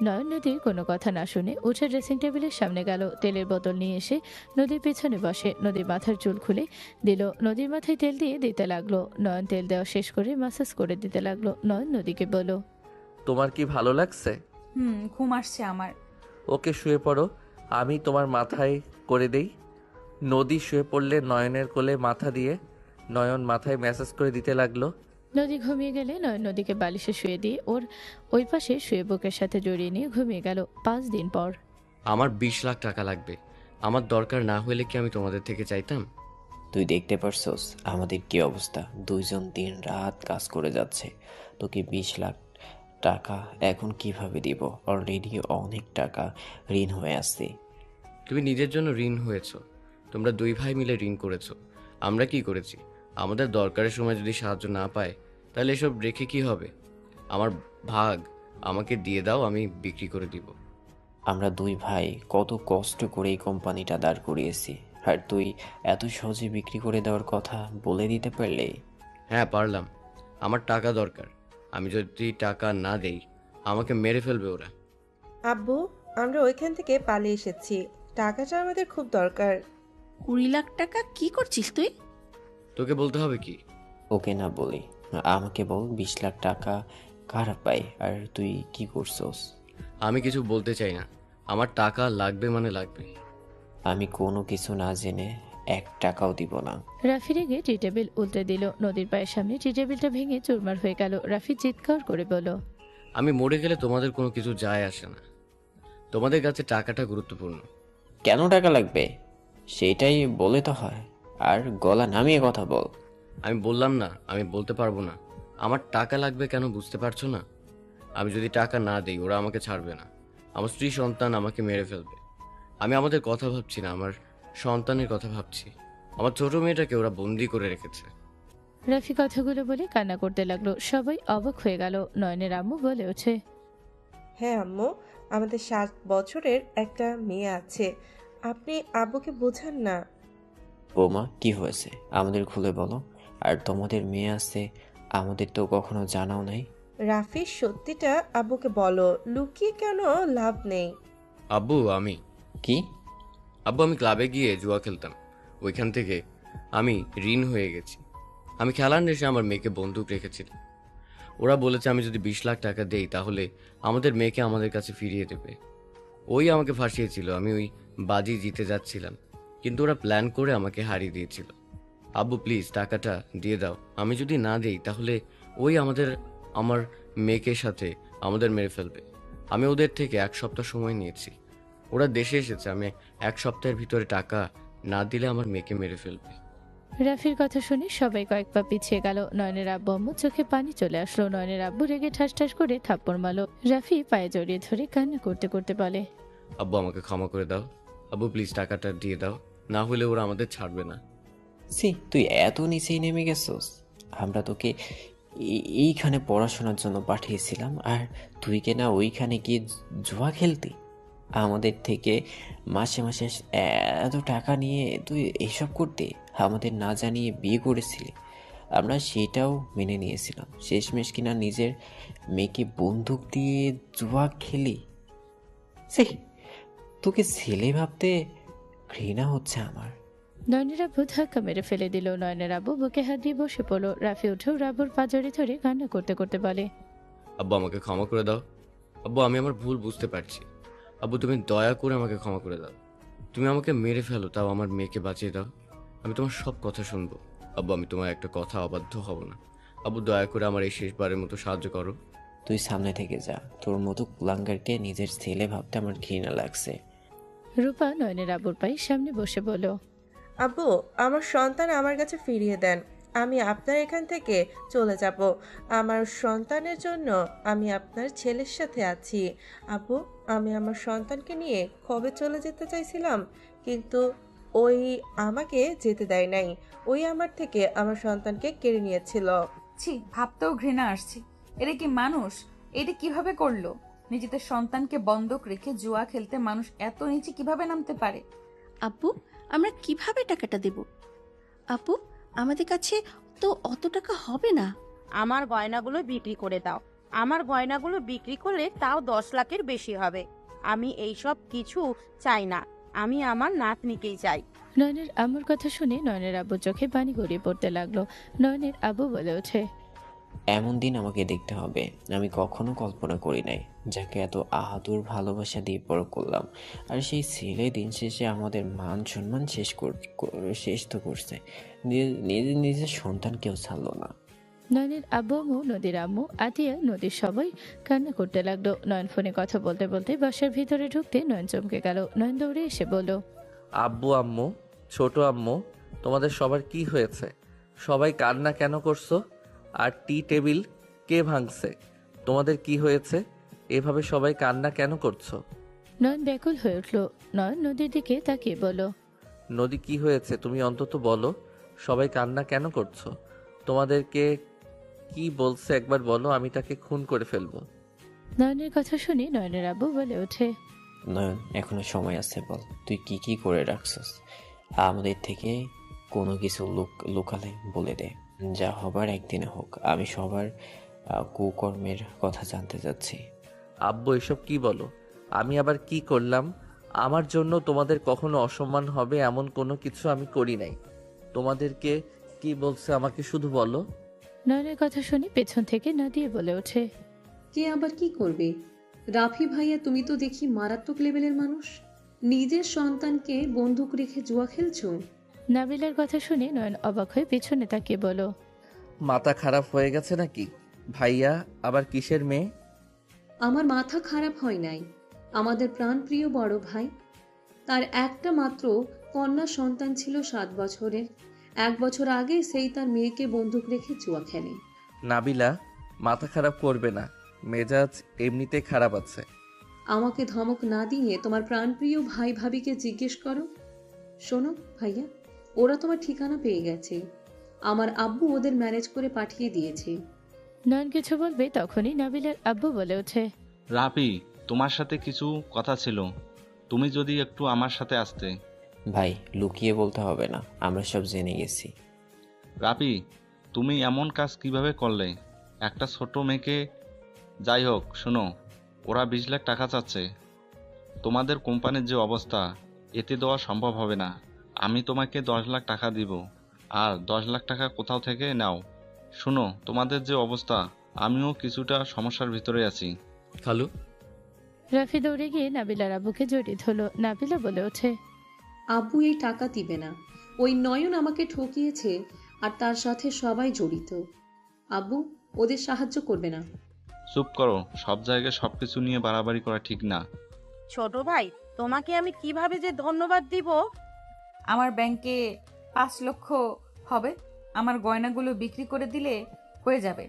নয়ন নদীর কোনো কথা না শুনে উঠে ড্রেসিং টেবিলের সামনে গেল। তেলের বোতল নিয়ে এসে নদীর পেছনে বসে নদীর মাথার চুল খুলে দিল। নদীর মাথায় তেল দিয়ে দিতে লাগলো। নয়ন তেল দেওয়া শেষ করে ম্যাসাজ করে দিতে লাগলো। নয়ন নদীকে বলল, তোমার কি ভালো লাগছে? ঘুম আসছে আমার। ওকে, শুয়ে পড়ো, আমি তোমার মাথায় করে দেই। নদী শুয়ে পড়লে নয়নের কোলে মাথা দিয়ে নয়ন মাথায় ম্যাসাজ করে দিতে লাগলো। নদী ঘুমিয়ে গেলে নয়ন নদীকে বালিশে শুয়ে দিয়ে ওর ওই পাশে শুয়ে বুকের সাথে জড়িয়ে নিয়ে ঘুমিয়ে গেল। 5 দিন পর। আমার 20 লাখ টাকা লাগবে। আমার দরকার না হলে কি আমি তোমাদের থেকে চাইতাম? তুই দেখতে পারছস আমাদের কি অবস্থা? দুইজন দিন রাত কাজ করে যাচ্ছে, তোকে 20 লাখ টাকা এখন কিভাবে দিব? অলরেডি অনেক টাকা ঋণ হয়ে আসছে। তুমি নিজের জন্য ঋণ হয়েছো, তোমরা 2 ভাই মিলে ঋণ করেছো। আমরা কি করেছি? আমাদের দরকারের সময় যদি সাহায্য না পায় তাহলে এসব রেখে কি হবে? আমার ভাগ আমাকে দিয়ে দাও, আমি বিক্রি করে দিব। আমরা 2 ভাই কত কষ্ট করে এই কোম্পানিটা দাঁড় করিয়েছি, আর তুই এত সহজে বিক্রি করে দেওয়ার কথা বলে দিতে পারলে? হ্যাঁ পারলাম। আমার টাকা দরকার, আমি যদি টাকা না দেই আমাকে মেরে ফেলবে ওরা। আব্বু, আমরা ওইখান থেকে পালিয়ে এসেছি, টাকাটা আমাদের খুব দরকার। 20 লাখ টাকা কি করছিস তুই? তোকে বলতে হবে কি? ওকে না বলি আমাকে বল, 20 লাখ টাকা কারা পায় আর তুই কি করছস? আমি কিছু বলতে চাই না, আমার টাকা লাগবে মানে লাগবে। আমি কোনো কিছু না জেনে 1 টাকাও দিব না। রাফি রেগে টি টেবিল উল্টে দিল। নদীর পায়ের সামনে টি টেবিলটা ভেঙে চুরমার হয়ে গেল। রাফি চিৎকার করে বলল, আমি মরে গেলে তোমাদের কোনো কিছু যায় আসে না, তোমাদের কাছে টাকাটা গুরুত্বপূর্ণ। কেন টাকা লাগবে সেটাই বলে তো হয়, আর গলা নামিয়ে কথা বল। আমি বললাম না আমি বলতে পারবো না। আমার টাকা লাগবে কেন বুঝতে পারছো না? আমি যদি টাকা না দিই ওরা আমাকে ছাড়বে না, আমার স্ত্রী সন্তান আমাকে মেরে ফেলবে। আমি আমাদের কথা ভাবছি না, আমার সন্তানের কথা ভাবছি। আমার ছোট মেয়েটাকে ওরা বন্দি করে রেখেছে। রাফি কথাগুলো বলে কান্না করতে লাগলো। সবাই অবাক হয়ে গেল। নয়নের আম্মু বলে ওঠে, হ্যাঁ আম্মু, আমাদের 7 বছরের একটা মেয়ে আছে, আপনি আব্বুকে বোঝান না। বৌমা কি হয়েছে আমাদের খুলে বলো। আর তোমাদের মেয়ে আছে, আমাদের তো কখনো জানাও নাই। রাফির সত্যিটা আব্বুকে বলো, লুকিয়ে কেন লাভ নেই। আব্বু আমি কি? আব্বু আমি ক্লাবে গিয়ে জুয়া খেলতাম, ওইখান থেকে আমি ঋণ হয়ে গেছি। আমি খেলার নেশে আমার মেয়েকে বন্দুক রেখেছিলাম। ওরা বলেছে আমি যদি 20 লাখ টাকা দেই তাহলে আমাদের মেয়েকে আমাদের কাছে ফিরিয়ে দেবে। ওই আমাকে ফাঁসিয়েছিল। আমি ওই বাজি জিতে যাচ্ছিলাম, কিন্তু ওরা প্ল্যান করে আমাকে হারিয়ে দিয়েছিল। আব্বু প্লিজ টাকাটা দিয়ে দাও, আমি যদি না দেই তাহলে ওই আমার মেয়েকে সাথে আমাদের মেরে ফেলবে। আমি ওদের থেকে 1 সপ্তাহ সময় নিয়েছি, ওরা দেশে এসেছে। আমি 1 সপ্তাহের ভিতরে টাকা না দিলে আমার মেয়েকে মেরে ফেলবে। রাফির কথা শুনে সবাই কয়েক পা পিছিয়ে গেল। নয়নের আব্বু আম্মু চোখে পানি চলে আসলো। নয়নের আব্বু রেগে ঠাস ঠাস করে থাপ্পড় মারলো। রাফি পায়ে জড়িয়ে ধরে কান্না করতে করতে বলে, আব্বু আমাকে ক্ষমা করে দাও, আব্বু প্লিজ টাকাটা দিয়ে দাও, না হলে ওরা আমাদের ছাড়বে না। তুই এত নিচেই নেমে গেছস? আমরা তোকে এইখানে পড়াশোনার জন্য পাঠিয়েছিলাম, আর তুই কেনা ওইখানে গিয়ে জুয়া খেলতি? আমাদের থেকে মাসে মাসে এত টাকা নিয়ে তুই এসব করতে? আমাদের না জানিয়ে বিয়ে করেছিলি, আমরা সেটাও মেনে নিয়েছিলাম। শেষমেশ কিনা নিজের মেয়েকে বন্দুক দিয়ে জুয়া খেলি? তোকে ছেলে ভাবতে ঘৃণা হচ্ছে আমার। নয়নের আব্বু ধাক্কা মেরে ফেলে দিল। নয়নের আব্বু বুকে হাত দিয়ে বসে পড়লো। রাফি উঠেও রাব্বুর পা জড়িয়ে ধরে কান্না করতে করতে বলে, আব্বু আমাকে ক্ষমা করে দাও। আব্বু আমি আমার ভুল বুঝতে পারছি। আব্বু তুমি দয়া করে আমাকে ক্ষমা করে দাও। তুমি আমাকে মেরে ফেলো, তাও আমার মেয়েকে বাঁচিয়ে দাও। আমি তোমার সব কথা শুনবো। আব্বু আমি তোমার একটা কথা অবাধ্য হব না। আব্বু দয়া করে আমার এই শেষবারের মতো সাহায্য করো। তুই সামনে থেকে যা, তোর মতো কুলাঙ্গারকে নিজের ছেলে ভাবতে আমার ঘৃণা লাগছে। রূপা নয়নের আব্বুর পায়ের সামনে বসে বলল, আব্বু, আমার সন্তান আমার কাছে ফিরিয়ে দেন, আমি আপনার এখান থেকে চলে যাব। আমার সন্তানের জন্য আমি আপনার ছেলের সাথে আছি। আব্বু, আমি আমার সন্তানকে নিয়ে কবে চলে যেতে চাইছিলাম, কিন্তু ওই আমাকে যেতে দেয় নাই। ওই আমার থেকে আমার সন্তানকে কেড়ে নিয়েছিল। ছি, ভাবতেও ঘৃণা আসছে। এটা কি মানুষ? এটা কিভাবে করলো? নিজেদের সন্তানকে বন্ধক রেখে জুয়া খেলতে মানুষ এত নিচে কিভাবে নামতে পারে? আব্বু আমরা কিভাবে টাকাটা দেব? আপু আমাদের কাছে তো অত টাকা হবে না। আমার গয়নাগুলো বিক্রি করে দাও। আমার গয়নাগুলো বিক্রি করলে তাও 10 লাখের বেশি হবে। আমি এই সব কিছু চাই না, আমি আমার নাতনিকেই চাই। নয়নের আম্মুর কথা শুনে নয়নের আব্বুর চোখে পানি গড়িয়ে পড়তে লাগলো। নয়নের আব্বু বলে ওঠে, এমন দিন আমাকে দেখতে হবে আমি কখনো কল্পনা করি নাই, যাকে এত আহাতুর ভালোবাসা দিয়ে বড় করলাম। আর সেই ছেলে দিন শেষে আমাদের মান সম্মান শেষ তো করছে, নিজের সন্তানকেও ছাড়লো না। নয়নের আব্বু আম্মু, নদীর আম্মু, আতিয়া, নদীর সবাই কান্না করতে লাগলো। নয়ন ফোনে কথা বলতে বলতে বাসার ভিতরে ঢুকতে নয়ন চমকে গেল। নয়ন দৌড়ে এসে বলল, আব্বু আম্মু, ছোট আম্মু, তোমাদের সবার কি হয়েছে? সবাই কান্না কেন করছো? আর টি টেবিল কে ভাঙছে? তোমাদের কি হয়েছে? এভাবে সবাই কান্না কেন করছো? নয়ন ব্যাকুল হয়ে উঠল। নয়ন নদীর দিকে তাকিয়ে বলল, নদী, কি হয়েছে তুমি অন্তত বলো। সবাই কান্না কেন করছো? তোমাদেরকে কি বলছে একবার বলো, আমি তাকে খুন করে ফেলবো। নয়নের কথা শুনে নয়নের আব্বু বলে ওঠে, নয়ন, এখনো সময় আছে, বল তুই কি কি করে রাখছস। আমাদের থেকে কোনো কিছু লুকালে বলে দে, যা হবার একদিনে হোক। আমি সবার কুকর্মের কথা জানতে চাচ্ছি। আব্বু, এসব কি বলো? আমি আবার কি করলাম? আমার জন্য তোমাদের কখনো অসম্মান হবে এমন কোনো কিছু আমি করি নাই। তোমাদেরকে কি বলছে আমাকে শুধু বলো। নয়নের কথা শুনে পেছন থেকে নাদিয়া বলে ওঠে, কে আবার কি করবে? রাফি ভাইয়া, তুমি তো দেখি মারাত্মক লেভেলের মানুষ। নিজের সন্তানকে বন্দুক রেখে জুয়া খেলছো। নাবিলার কথা শুনে নয়ন অবাক হয়ে পেছনে তাকিয়ে বলো, মাথা খারাপ হয়ে গেছে নাকি? ভাইয়া আবার কিসের মেয়ে? আমার মাথা খারাপ হয় নাই। আমাদের প্রাণপ্রিয় বড় ভাই, তার একটা মাত্র কন্যা সন্তান ছিল 7 বছরের। 1 বছর আগে সেই তার মেয়েকে বন্দুক রেখে জুয়া খেলে। নাবিলা, মাথা খারাপ করবে না, মেজাজ এমনিতে খারাপ আছে। আমাকে ধমক না দিয়ে তোমার প্রাণপ্রিয় ভাই ভাবিকে জিজ্ঞেস করো। শোনো ভাইয়া, ওরা তোমার ঠিকানা পেয়ে গেছে। আমার আব্বু ওদের ম্যানেজ করে পাঠিয়ে দিয়েছে। নয়ন কিছু বলবে তখনই নাবিলার আব্বু বলে ওঠে, রাফি, তোমার সাথে কিছু কথা ছিল, তুমি যদি একটু আমার সাথে আসতে। ভাই, লুকিয়ে বলতে হবে না, আমরা সব জেনে গেছি। রাফি, তুমি এমন কাজ কিভাবে করলে? একটা ছোট মেয়েকে। যাই হোক, শোনো, ওরা 20 লাখ টাকা চাচ্ছে। তোমাদের কোম্পানির যে অবস্থা, এতে দেওয়া সম্ভব হবে না। আমি তোমাকে 10 লাখ টাকা দিব, আর 10 লাখ টাকা কোথাও থেকে নাও। শোনো, তোমাদের যে অবস্থা, আমিও কিছুটা সমস্যার ভিতরে আছি। খালু। রাফি দৌড়ে গিয়ে নাবিলার আব্বুকে জড়িয়ে ধরলো। নাবিলা বলে ওঠে, আব্বু এই টাকা দিবে না। ওই নয়ন আমাকে ঠকিয়েছে, আর তার সাথে সবাই জড়িত। আব্বু ওদের সাহায্য করবে না। চুপ করো, সব জায়গায় সবকিছু নিয়ে বাড়াবাড়ি করা ঠিক না। ছোট ভাই, তোমাকে আমি কিভাবে যে ধন্যবাদ দিব। আমার ব্যাংকে 5 লক্ষ হবে। আমার গয়নাগুলো বিক্রি করে দিলে হয়ে যাবে।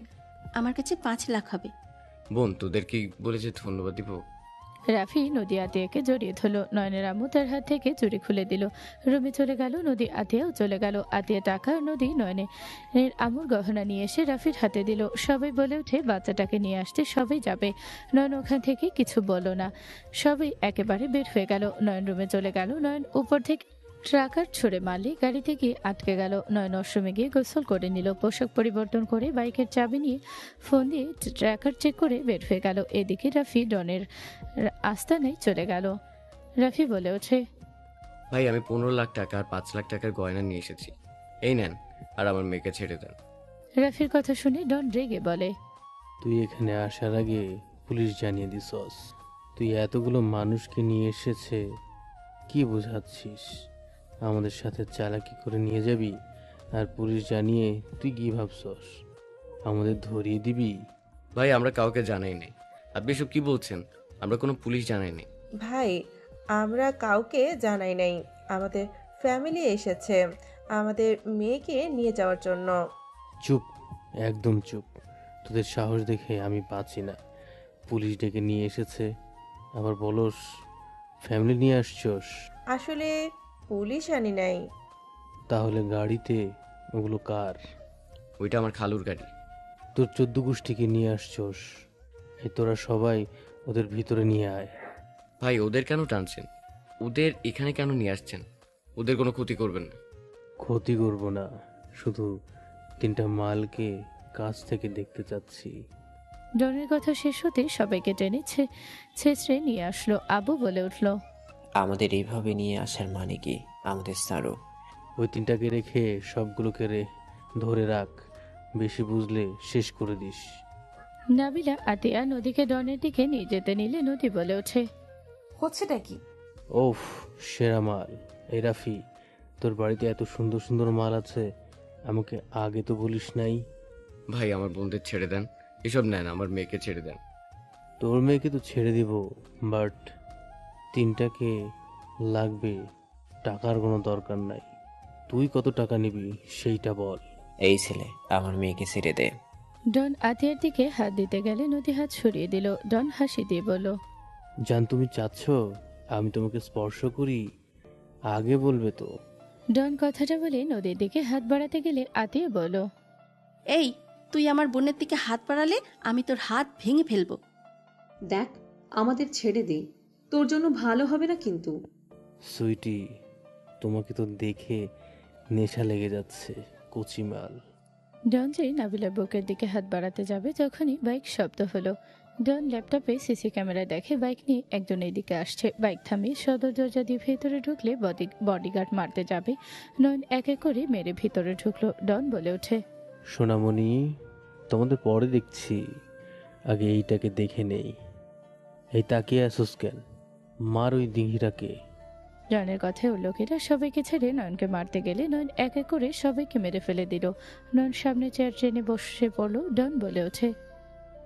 আমার কাছে 5 লাখ হবে। বোন, তোদের কি বলেছে ধন্যবাদ দিব? রাফি নদী আতিয়াকে জড়িয়ে ধরলো। নয়নের আম্মু তার হাত থেকে চুরি খুলে দিল। রুমে চলে গেল। নদী আতিয়াও চলে গেল। আতিয়া টাকা, নদী নয়নের আম্মুর গহনা নিয়ে এসে রাফির হাতে দিল। সবাই বলে ওঠে বাচ্চাটাকে নিয়ে আসতে সবাই যাবে। নয়ন ওখান থেকে কিছু বলল না। সবাই একেবারে বের হয়ে গেল। নয়ন রুমে চলে গেল। নয়ন উপর থেকে ট্রাকার ছুড়ে মারলে গাড়িতে গিয়ে আটকে গেল। নয়ন ওয়াশরুমে গিয়ে গোসল করে নিল। পোশাক পরিবর্তন করে বাইকের চাবি নিয়ে ফোন দিয়ে ট্র্যাকার চেক করে বের হয়ে গেল। এদিকে রাফি ডনের আস্তানায় চলে গেল। রাফি বলে ওঠে, ভাই, আমি 15 লাখ টাকা আর 5 লাখ টাকার গয়না নিয়ে এসেছি, এই নেন, আর আমার মেয়েকে ছেড়ে দেন। রাফির কথা শুনে ডন রেগে বলে, তুই এখানে আসার আগে পুলিশ জানিয়ে দিছস। তুই এতগুলো মানুষকে নিয়ে এসেছে, কি বোঝাচ্ছিস? আমাদের সাথে চালাকি করে নিয়ে যাবি, আর পুলিশ জানিয়ে তুই কি ভাবছস আমাদের ধরিয়ে দিবি? ভাই, আমরা কাউকে জানাই নাই। আপনি এসব কি বলছেন? আমরা কোনো পুলিশ জানাইনি। ভাই, আমরা কাউকে জানাই নাই। আমাদের ফ্যামিলি এসেছে আমাদের মেয়েকে নিয়ে যাওয়ার জন্য। চুপ, একদম চুপ। তোদের সাহস দেখে আমি বাঁচি না। পুলিশ ডেকে নিয়ে এসেছে, আবার বলস ফ্যামিলি নিয়ে আসছস। আসলে পুলিশ আনি নাই। তাহলে গাড়িতে ওগুলো কার? ওইটা আমার খালুর গাড়ি। তোর 14 গোষ্ঠীকে নিয়ে আসছস। এই তোরা সবাই ওদের ভিতরে নিয়ে আয়। ভাই, ওদের কেন টানছেন? ওদের এখানে কেন নিয়ে আসছেন? ওদের কোনো ক্ষতি করবেন না। ক্ষতি করব না, শুধু 3টা মালকে কাছ থেকে দেখতে চাচ্ছি। ডনের কথা শেষ হতে সবাইকে টেনে ছেঁচড়ে নিয়ে আসলো। আবু বলে উঠল, আমাদের এইভাবে নিয়ে আসার মানে কি? আমাদের সারো। ওই 3টাকে রেখে সবগুলোকে ধরে রাখ। বেশি বুঝলে শেষ করে দিস। নাবিলা আতিয়া নদীকে ডনের দিকে নিয়ে যেতে নিলে নদী বলে ওঠে, হচ্ছেটা কি? ওফ, সেরা মাল। এই রাফি, তোর বাড়িতে এত সুন্দর সুন্দর মাল আছে, আমাকে আগে তো বলিস নাই। ভাই আমার বোনদের ছেড়ে দেন, এসব নেন, আমার মেয়েকে ছেড়ে দেন। তোর মেয়েকে তো ছেড়ে দিব, বাট তিনটাকে লাগবে, টাকার কোনো দরকার নাই। তুই কত টাকা নিবি সেইটা বল। এই ছেলে, আমার মেয়েকে ছেড়ে দে। ডন আতিয়ার দিকে হাত দিতে গেলে নদী হাত সরিয়ে দিল। ডন হাসি দিয়ে বলল, জান তুমি চাচ্ছ আমি তোমাকে স্পর্শ করি? আগে বলবে তো। ডন কথাটা বলে নদীর দিকে হাত বাড়াতে গেলে আতিয়া বলল, এই, তুই আমার বোনের দিকে হাত বাড়ালে আমি তোর হাত ভেঙে ফেলবো। দেখ, আমাদের ছেড়ে দে, তোর জন্য ভালো হবে না কিন্তু। সুইটি, তোমাকে তো দেখে নেশা লেগে যাচ্ছে, কচি মাল। ডন যে নাবিলার বুকের দিকে হাত বাড়াতে যাবে তখনই বাইক শব্দ হলো। ডন ল্যাপটপে সিসি ক্যামেরায় দেখে বাইক নিয়ে একজন এদিকে আসছে। বাইক থামিয়ে সদর দরজা দিয়ে ভেতরে ঢুকলে বডিগার্ড মারতে যাবে, নয়ন এক এক করে মেরে ভিতরে ঢুকলো। ডন বলে ওঠে, সোনামণি, তোমাদের পরে দেখছি, আগে এইটাকে দেখে নেই। এই তাকিয়ে আসোস কেন? মার ওই দিঘিটাকে। ডনের কথায় ওর লোকেরা সবাইকে ছেড়ে নয়নকে মারতে গেলে নয়ন এক এক করে সবাইকে মেরে ফেলে দিল। নয়ন সামনে চেয়ার ট্রেনে বসে পড়লো। ডন বলে ওঠে,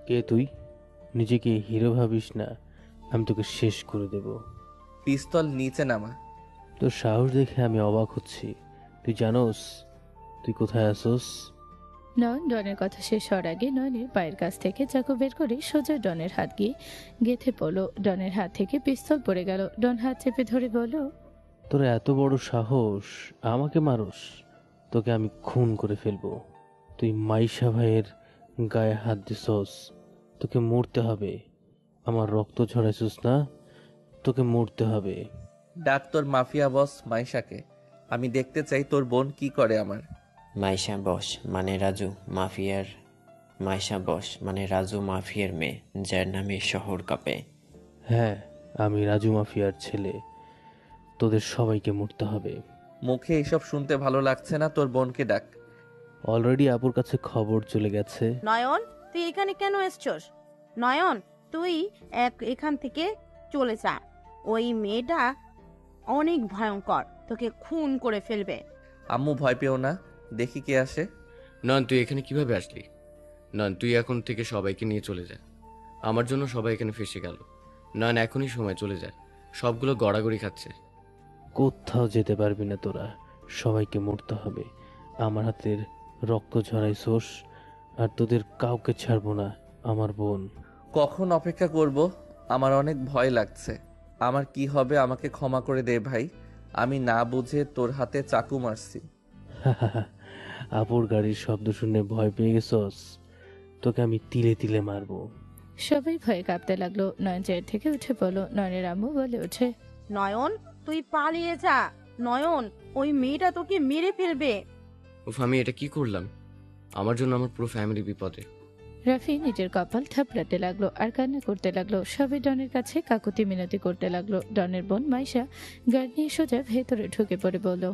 কে তুই? নিজেকে হিরো ভাবিস না, আমি তোকে শেষ করে দেব। পিস্তল নিচে নামা। তোর সাহস দেখে আমি অবাক হচ্ছি। তুই জানোস তুই কোথায় আসোস? নয়ন ডনের কথা শেষ হওয়ার আগে নয়নের পায়ের কাছ থেকে চাকু বের করে সোজা ডনের হাত গিয়ে গেথে পড়লো। ডনের হাত থেকে পিস্তল পড়ে গেল। ডন হাত চেপে ধরে বলল, তোর এত বড় সাহস, আমাকে মারস? তোকে আমি খুন করে ফেলবো। তুই মাইশা ভাইয়ের গায়ে হাত দিছস, তোকে মরতে হবে। আমার রক্ত ঝরাইছিস না, তোকে মরতে হবে। ডাক তোর মাফিয়া বস মাইশাকে, আমি দেখতে চাই তোর বোন কি করে আমার। মাইশা বস মানে রাজু মাফিয়ার মাইশা বস মানে রাজু মাফিয়ার মেয়ে, যার নামে শহর কাঁপে। হ্যাঁ, আমি রাজু মাফিয়ার ছেলে, তোদের সবাইকে মরতে হবে। মুখে এসব শুনতে ভালো লাগছে না, তোর বোনকে ডাক। অলরেডি আপুর কাছে খবর চলে গেছে। নয়ন, তুই এখানে কেন এসছস? নয়ন, তুই এখান থেকে চলে যা। ওই মেয়েটা অনেক ভয়ঙ্কর, তোকে খুন করে ফেলবে। আম্মু ভয় পেও না, দেখি কে আসে। নন, তুই এখানে কিভাবে আসলি? নন, তুই এখন থেকে সবাইকে নিয়ে চলে যা। আমার জন্য সবাই এখানে ফেসে গেল। নন, এখনই সময় চলে যায়, সবগুলো গড়াগড়ি খাচ্ছে। কোথাও যেতে পারবি না তোরা, সবাইকে মরতে হবে। আমার হাতের রক্ত ঝরাইছোস, আর তোদের কাউকে ছাড়বো না। আমার বোন। কখন অপেক্ষা করব? আমার অনেক ভয় লাগছে। আমার কি হবে আমাকে ক্ষমা করে দে ভাই, আমি না বুঝে তোর হাতে চাকু মারছি। আপুর গাড়ির শব্দ শুনে ভয় পেয়ে গেছস? তোকে আমি তিলে তিলে মারবো। সবাই ভয়ে কাঁপতে লাগলো। নয়ন চেয়ার থেকে উঠে পড়লো। নয়নের আম্মু বলে ওঠে, নয়ন, তুই পালিয়ে যা। নয়ন, ওই মেয়েটা তোকে মেরে ফেলবে। উফ, আমি এটা কি করলাম? আমার জন্য আমার পুরো ফ্যামিলি বিপদে। রাফি নিজের কপাল থাপড়াতে লাগলো আর কান্না করতে লাগলো। সবাই ডনের কাছে কাকুতি মিনতি করতে লাগলো। ডনের বোন মাইশা গাড়ি নিয়ে সোজা ভেতরে ঢুকে পড়ে বলল,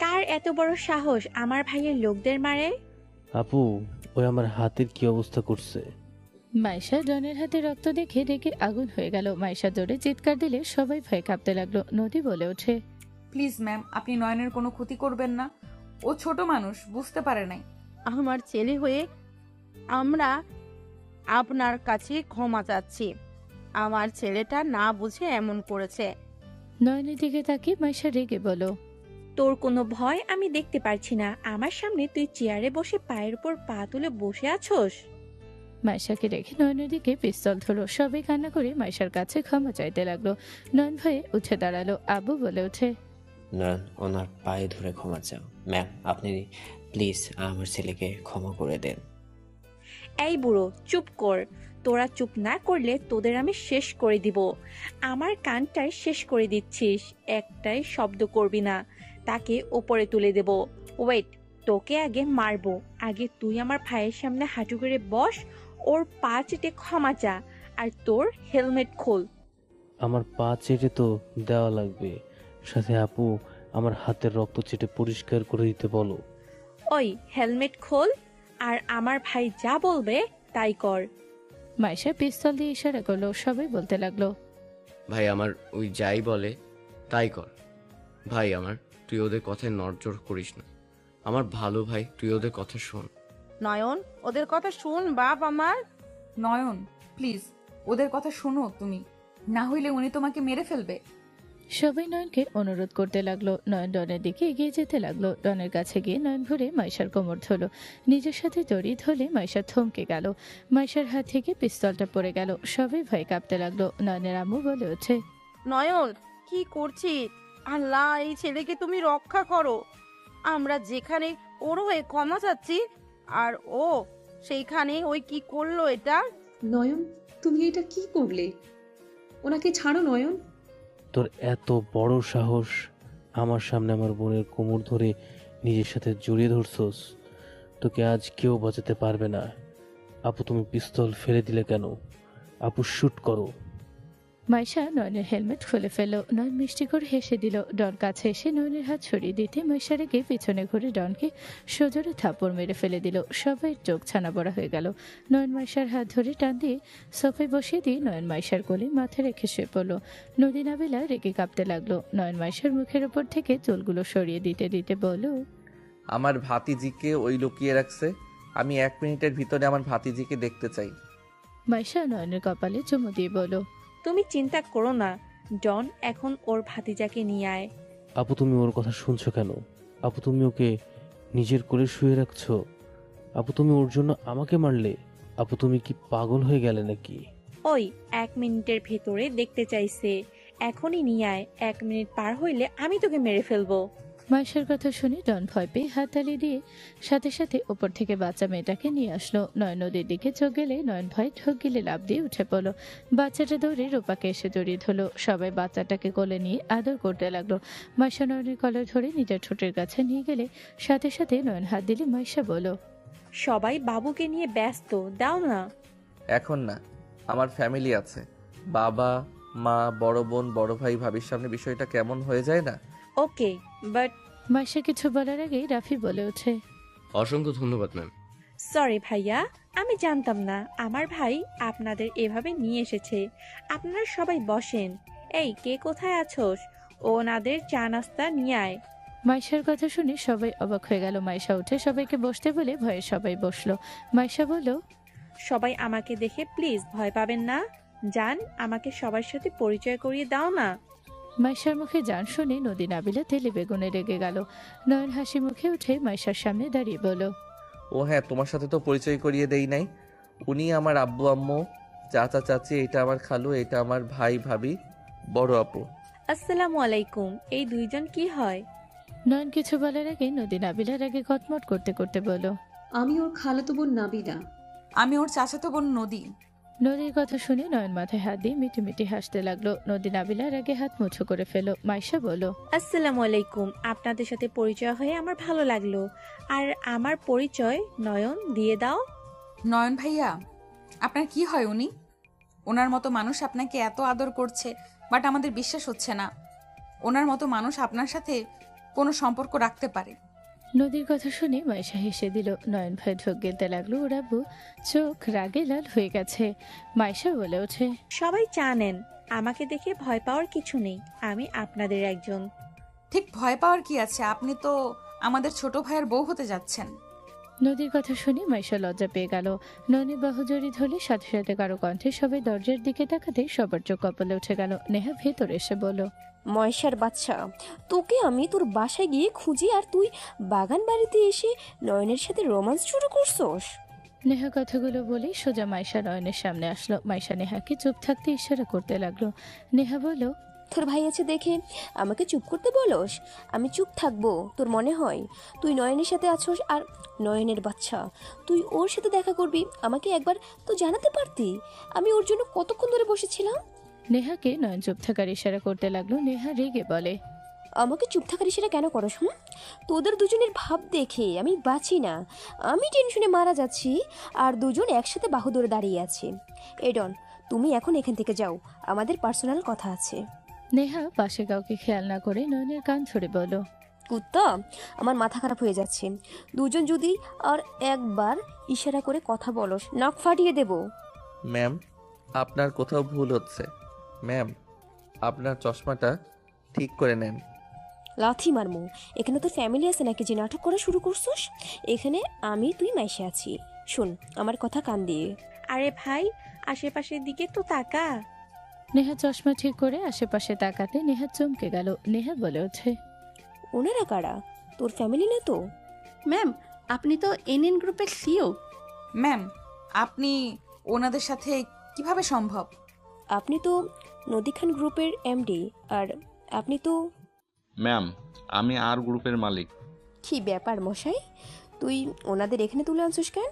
কার এত বড় সাহস আমার ভাইয়ের লোকদের মারে? আপু, ওই আমার হাতের কি অবস্থা করছে? মাইশা ডনের হাতে রক্ত দেখে রেগে আগুন হয়ে গেল। মাইশা জোরে চিৎকার দিলে সবাই ভয় কাঁপতে লাগলো। নদী বলে ওঠে, প্লিজ ম্যাম, আপনি নয়নের কোনো ক্ষতি করবেন না, ও ছোট মানুষ, বুঝতে পারে নাই। আমার ছেলে হয়ে আমরা আপনার কাছে ক্ষমা চাচ্ছি। আমার ছেলেটা না বুঝে এমন করেছে। নয়নের দিকে তাকিয়ে মাইশা রেগে বলো, তোর কোনো ভয় আমি দেখতে পারছি না। আমার সামনে তুই চেয়ারে বসে পায়ের উপর পা তুলে বসে আছোস। মাইশাকে রেখে নয়নের দিকে পিস্তল ধরো। সবাই কান্না করে মাইশার কাছে ক্ষমা চাইতে লাগলো। নয়ন ভয়ে উঠে দাঁড়ালো। আবু বলে ওঠে, নয়ন, ওনার পায়ে ধরে ক্ষমা চাও। ম্যাম, আপনি প্লিজ আমার ছেলেকে ক্ষমা করে দেন। এই বুড়ো, চুপ কর। তোরা চুপ না করলে তোদের আমি শেষ করে দিব। আমার কানটাই শেষ করে দিচ্ছিস, একটাই শব্দ করবি না, তাকে ওপরে তুলে দেব। ওয়েট, তোকে আগে মারবো। আগে তুই আমার ভাইয়ের সামনে হাঁটু করে বস, ওর পা চেটে ক্ষমা চা, আর তোর হেলমেট খোল। আমার পা চেটে তো দেওয়া লাগবে, সাথে আপু আমার হাতের রক্ত চেটে পরিষ্কার করে দিতে বলো। ওই হেলমেট খোল, আর আমার ভাই যা বলবে তাই কর। মাইশা পিস্তল দিয়ে ইশারা করলো। সবাই বলতে লাগলো, ভাই আমার ওই যাই বলে তাই কর। ভাই আমার, তুই ওদের কথায় নড়চড় করিস না। আমার ভালো ভাই, তুই ওদের কথা শোন। নয়ন, ওদের কথা শুন বাপ আমার। নয়ন প্লিজ, ওদের কথা শোনো তুমি, না হইলে উনি তোমাকে মেরে ফেলবে। সবাই নয়নকে অনুরোধ করতে লাগলো। নয়ন ডনের দিকে এগিয়ে যেতে লাগলো। ডনের কাছে গিয়ে নয়ন ভরে মাইশার কোমর ধরল। নিজের সাথে জড়িয়ে ধরলে মাইশা থমকে গেল। মাইশার হাত থেকে পিস্তলটা পড়ে গেল। সবাই ভয় কাঁপতে লাগলো। নয়নের আম্মু বলে ওঠে, নয়ন কি করছি? আল্লাহ, এই ছেলেকে তুমি রক্ষা করো। আমরা যেখানে ওর হয়ে ক্ষমা চাচ্ছি, আর ও সেইখানে ওই কি করলো এটা? নয়ন, তুমি এটা কি করলে? ওনাকে ছাড়ো নয়ন। তোর এত বড় সাহস, আমার সামনে আমার বোনের কোমর ধরে নিজের সাথে জড়িয়ে ধরছস? তোকে আজ কেউ বাঁচাতে পারবে না। আপু, তুমি পিস্তল ফেলে দিলে কেন? আপু, শুট করো। মাইশা নয়নের হেলমেট খুলে ফেলল। নয়ন মিষ্টি করে হেসে দিল। ডন কাছে এসে নয়নের হাত ছড়িয়ে দিতে মাইশা রেগে পিছনে ঘুরে ডনকে সজোরে থাপ্পড় মেরে ফেলে দিল। সবাই চোখ ছানা বড়া হয়ে গেল। নয়ন মাইশার হাত ধরে টান দিয়ে সোফায় বসিয়ে দিয়ে নয়ন মাইশার কোলে মাথা রেখে শুয়ে পড়ল। নদী নাবিলা রেগে কাঁপতে লাগলো। নয়ন মাইশার মুখের উপর থেকে চুলগুলো সরিয়ে দিতে দিতে বলল, আমার ভাতিজিকে ওই লুকিয়ে রাখছে। আমি 1 মিনিটের ভিতরে আমার ভাতিজিকে দেখতে চাই। মাইশা নয়নের কপালে চুমু দিয়ে বলল, তুমি চিন্তা করো না, ডন এখন ওর ভাতিজাকে নিয়ে আয়। আপু, তুমি ওর কথা শুনছো কেন? আপু, তুমি ওকে নিজের কোলে শুয়ে রাখছো। আপু, তুমি ওর জন্য আমাকে মারলে। আপু, তুমি কি পাগল হয়ে গেলে নাকি? ওই 1 মিনিটের ভেতরে দেখতে চাইছে, এখনই নিয়ে আয়। 1 মিনিট পার হইলে আমি তোকে মেরে ফেলবো। মাইশার কথা শুনে ডন ভয় পেয়ে হাততালি দিয়ে সাথে সাথে উপর থেকে বাচ্চা মেয়েটাকে নিয়ে আসলো। নয়ন নদীর দিকে চোখ গেলে নয়ন ভয় ঠক গিলে লাফ দিয়ে উঠে পড়লো। বাচ্চাটা দৌড়ে রূপাকে এসে জড়িয়ে ধরলো। সবাই বাচ্চাটাকে কোলে নিয়ে আদর করতে লাগলো। মাইশা নয়নের কলার ধরে নিজের ঠোঁটের কাছে নিয়ে গেলে সাথে সাথে নয়ন হাত দিলে মাইশা বলল, সবাই বাবুকে নিয়ে ব্যস্ত, দাও না। এখন না, আমার ফ্যামিলি আছে। বাবা মা, বড় বোন, বড় ভাই, ভাবির সামনে বিষয়টা কেমন হয়ে যায় না? ওকে, বাট মাইশা কিছু বলার আগেই রাফি বলে ওঠে, অসংখ্য ধন্যবাদ ম্যাম। সরি ভাইয়া, আমি জানতাম না আমার ভাই আপনাদের এভাবে নিয়ে এসেছে। আপনারা সবাই বসেন। এই কে কোথায় আছোস? ওনাদের চা নাস্তা নিয়ে আয়। মাইশার কথা শুনে সবাই অবাক হয়ে গেল। মাইশা উঠে সবাইকে বসতে বলে ভয়ে সবাই বসলো। মাইশা বলল, সবাই আমাকে দেখে প্লিজ ভয় পাবেন না। জান, আমাকে সবার সাথে পরিচয় করিয়ে দাও না। মাইশার মুখে জান শুনে নদী নাবিলা তেলে বেগুনে রেগে গেল। নয়ন হাসি মুখে উঠে মাইশার সামনে দাঁড়িয়ে বলল, ও হ্যাঁ, তোমার সাথে তো পরিচয় করিয়ে দেই নাই। উনি আমার আব্বু আম্মু, চাচা চাচি, এটা আমার খালু, এটা আমার ভাই ভাবি, বড় আপু। আসসালামু আলাইকুম। এই দুইজন কি হয়? নয়ন কিছু বলার আগে নদী নাবিলার আগে কটমট করতে করতে বলল, আমি ওর খালাতো বোন নাবিলা। আমি ওর চাচাতো বোন নদী। নদীর কথা শুনে নয়ন মাথায় হাত দিয়ে মিটি মিটি হাসতে লাগলো। নদী নাবিলার আগে হাত মুছো করে ফেলো। মাইশা বলল, আসসালামু আলাইকুম। আপনাদের সাথে পরিচয় হয়ে আমার ভালো লাগলো। আর আমার পরিচয় নয়ন, দিয়ে দাও। নয়ন ভাইয়া, আপনার কি হয়? উনি, ওনার মতো মানুষ আপনাকে এত আদর করছে, বাট আমাদের বিশ্বাস হচ্ছে না ওনার মতো মানুষ আপনার সাথে কোনো সম্পর্ক রাখতে পারে। নদীর কথা শুনে মাইশা হেসে দিল। নয়ন ভাই ঢোক গেলতে লাগলো। ওর আব্বু চোখ রাগে লাল হয়ে গেছে। মাইশা বলে ওঠে, সবাই চা নেন। আমাকে দেখে ভয় পাওয়ার কিছু নেই, আমি আপনাদের একজন। ঠিক ভয় পাওয়ার কি আছে? আপনি তো আমাদের ছোট ভাইয়ের বউ হতে যাচ্ছেন। নদীর কথা শুনে মাইশা লজ্জা পেয়ে গেল। নয়নের বাহু জড়িয়ে ধরলে সাথে সাথে কারো কণ্ঠে সবাই দরজার দিকে তাকাতে সবার চোখ কপালে উঠে গেল। নেহা ভেতরে এসে বলল, ময়সার বাচ্চা, তোকে আমি তোর বাসায় গিয়ে খুঁজি আর তুই বাগান বাড়িতে এসে নয়নের সাথে রোমান্স শুরু করছস। নেহা কথাগুলো বলেই সোজা মাইশা নয়নের সামনে আসলো। মাইশা নেহাকে চুপ থাকতে ইশারা করতে লাগলো। নেহা বলল, তোর ভাই আছে দেখে আমাকে চুপ করতে বলস? আমি চুপ থাকবো তোর মনে হয়? তুই নয়নের সাথে আছোস, আর নয়নের বাচ্চা, তুই ওর সাথে দেখা করবি, আমাকে একবার তো জানাতে পারতি। আমি ওর জন্য কতক্ষণ ধরে বসেছিলাম। নেহাকে নয়ন চুপ থাকার ইশারা করতে লাগলো। নেহা রেগে বলে, আমাকে চুপ থাকার ইশারা কেন করস? তোদের দুজনের ভাব দেখে আমি বাঁচি না। আমি টেনশনে মারা যাচ্ছি, আর দুজন একসাথে বাহু ধরে দাঁড়িয়ে আছে। এডন, তুমি এখন এখান থেকে যাও, আমাদের পার্সোনাল কথা আছে। নেহা পাশে কাউকে খেয়াল না করে নয়নের কান ধরে বলল, কুত্তা, আমার মাথা খারাপ হয়ে যাচ্ছে। দুজন যদি আর একবার ইশারা করে কথা বলস, নাক ফাটিয়ে দেব। ম্যাম, আপনার কোথাও ভুল হচ্ছে। ম্যাম, আপনার চশমাটা ঠিক করে নেন। লাথি মারমু। এখানে তো ফ্যামিলি আছে নাকি যে নাটক করা শুরু করছস? এখানে আমি তুই মাইশে আছি। শোন আমার কথা কান দিয়ে। আরে ভাই, আশেপাশের দিকে তো তাকা। নেহা চশমা ঠিক করে আশেপাশে তাকাতে নেহা চমকে গেল। নেহা বলে ওঠে, ওনারা কারা? তোর ফ্যামিলি না তো? ম্যাম, আপনি তো এনএন গ্রুপের সিও। ম্যাম, আপনি ওনাদের সাথে কিভাবে সম্ভব? আপনি তো নদী খান গ্রুপের এমডি, আর আপনি তো... ম্যাম, আমি আর গ্রুপের মালিক। কি ব্যাপার মশাই, তুই ওনাদের এখানে তুলে আনছিস কেন?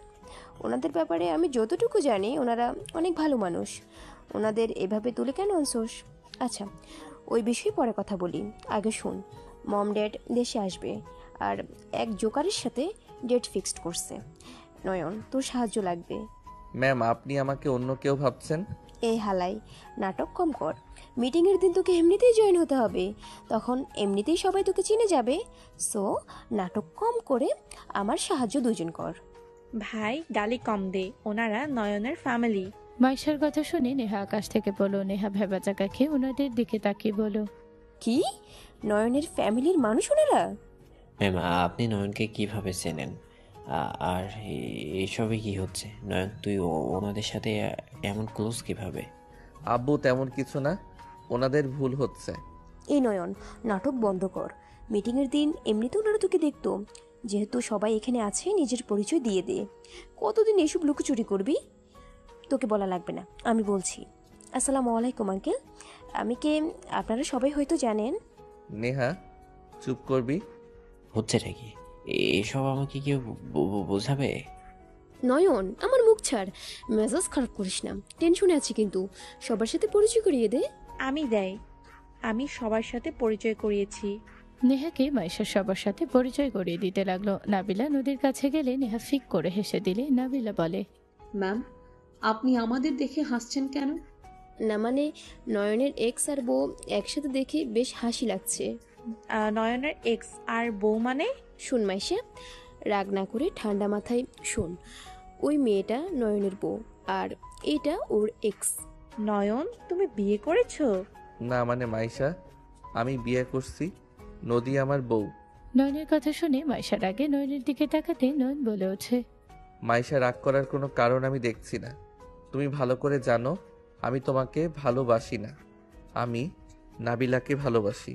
ওনাদের ব্যাপারে আমি যতটুকু জানি ওনারা অনেক ভালো মানুষ। ওনাদের এভাবে তুলে কেন আনছোস? আচ্ছা, ওই বিষয়ে পরে কথা বলি। আগে শুন, মম ড্যাড দেশে আসবে আর এক জোকারের সাথে ডেট ফিক্সড করছে। নয়ন, তোর সাহায্য লাগবে। ম্যাম, আপনি আমাকে অন্য কেউ ভাবছেন? এই হালাই, নাটক কম কর। মিটিংয়ের দিন তোকে এমনিতেই জয়েন হতে হবে, তখন এমনিতেই সবাই তোকে চিনে যাবে। সো নাটক কম করে আমার সাহায্য দুজন কর। ভাই, গালি কম দে, ওনারা নয়নের ফ্যামিলি। মাইশার কথা শুনে নেহা আকাশ থেকে বলো। নেহা ভেবাচাকা খেয়ে ওনাদের দিকে তাকিয়ে বলো, কি নয়নের ফ্যামিলির মানুষ ওনারা? ম্যাম, আপনি নয়নকে কিভাবে চেনেন? আর এসবে কি হচ্ছে? নয়ন, তুই ওনাদের সাথে এমন ক্লোজ কিভাবে? আব্বু, তেমন কিছু না, ওনাদের ভুল হচ্ছে। এই নয়ন, নাটক বন্ধ কর। মিটিংয়ের দিন এমনিতে ওনারা তোকে দেখতো। যেহেতু সবাই এখানে আছে, নিজের পরিচয় দিয়ে দে। কতদিন এসব লুকোচুরি করবি? তোকে বলা লাগবে না, আমি বলছি। আসসালামু আলাইকুম আঙ্কেল। আমি কে আপনারা সবাই হয়তো জানেন। নেহা, চুপ করবি? হচ্ছেটা কি এসব? আমাকে কেউ বোঝাবে? নয়ন, আমার মুখ ছাড়, মেজাজ খারাপ করিস না। টেনশনে আছি কিন্তু, সবার সাথে পরিচয় করিয়ে দে। আমি সবার সাথে পরিচয় করিয়েছি। নেহাকে মাইশা সবার সাথে পরিচয় করিয়ে দিতে লাগলো। নাবিলা নদীর কাছে গেলে নেহা ফিক করে হেসে দিলে নাবিলা বলে, ম্যাম, আপনি আমাদের দেখে হাসছেন কেন? না মানে, নয়নের এক্স আর বউ একসাথে দেখে বেশ হাসি লাগছে। নয়নের এক্স আর বউ মানে? শোন মাইশা, রাগ না করে ঠান্ডা মাথায় শোন। ওই মেয়েটা নয়নের বউ, আর এইটা ওর এক্স। নয়ন, তুমি বিয়ে করেছো? না মানে মাইশা, আমি বিয়ে করছি, নদী আমার বউ। নয়নের কথা শুনে মাইশার আগে নয়নের দিকে তাকাতে নয়ন বলে ওঠে, মাইশা, রাগ করার কোনো কারণ আমি দেখছি না। তুমি ভালো করে জানো আমি তোমাকে ভালোবাসি না, আমি নাবিলাকে ভালোবাসি।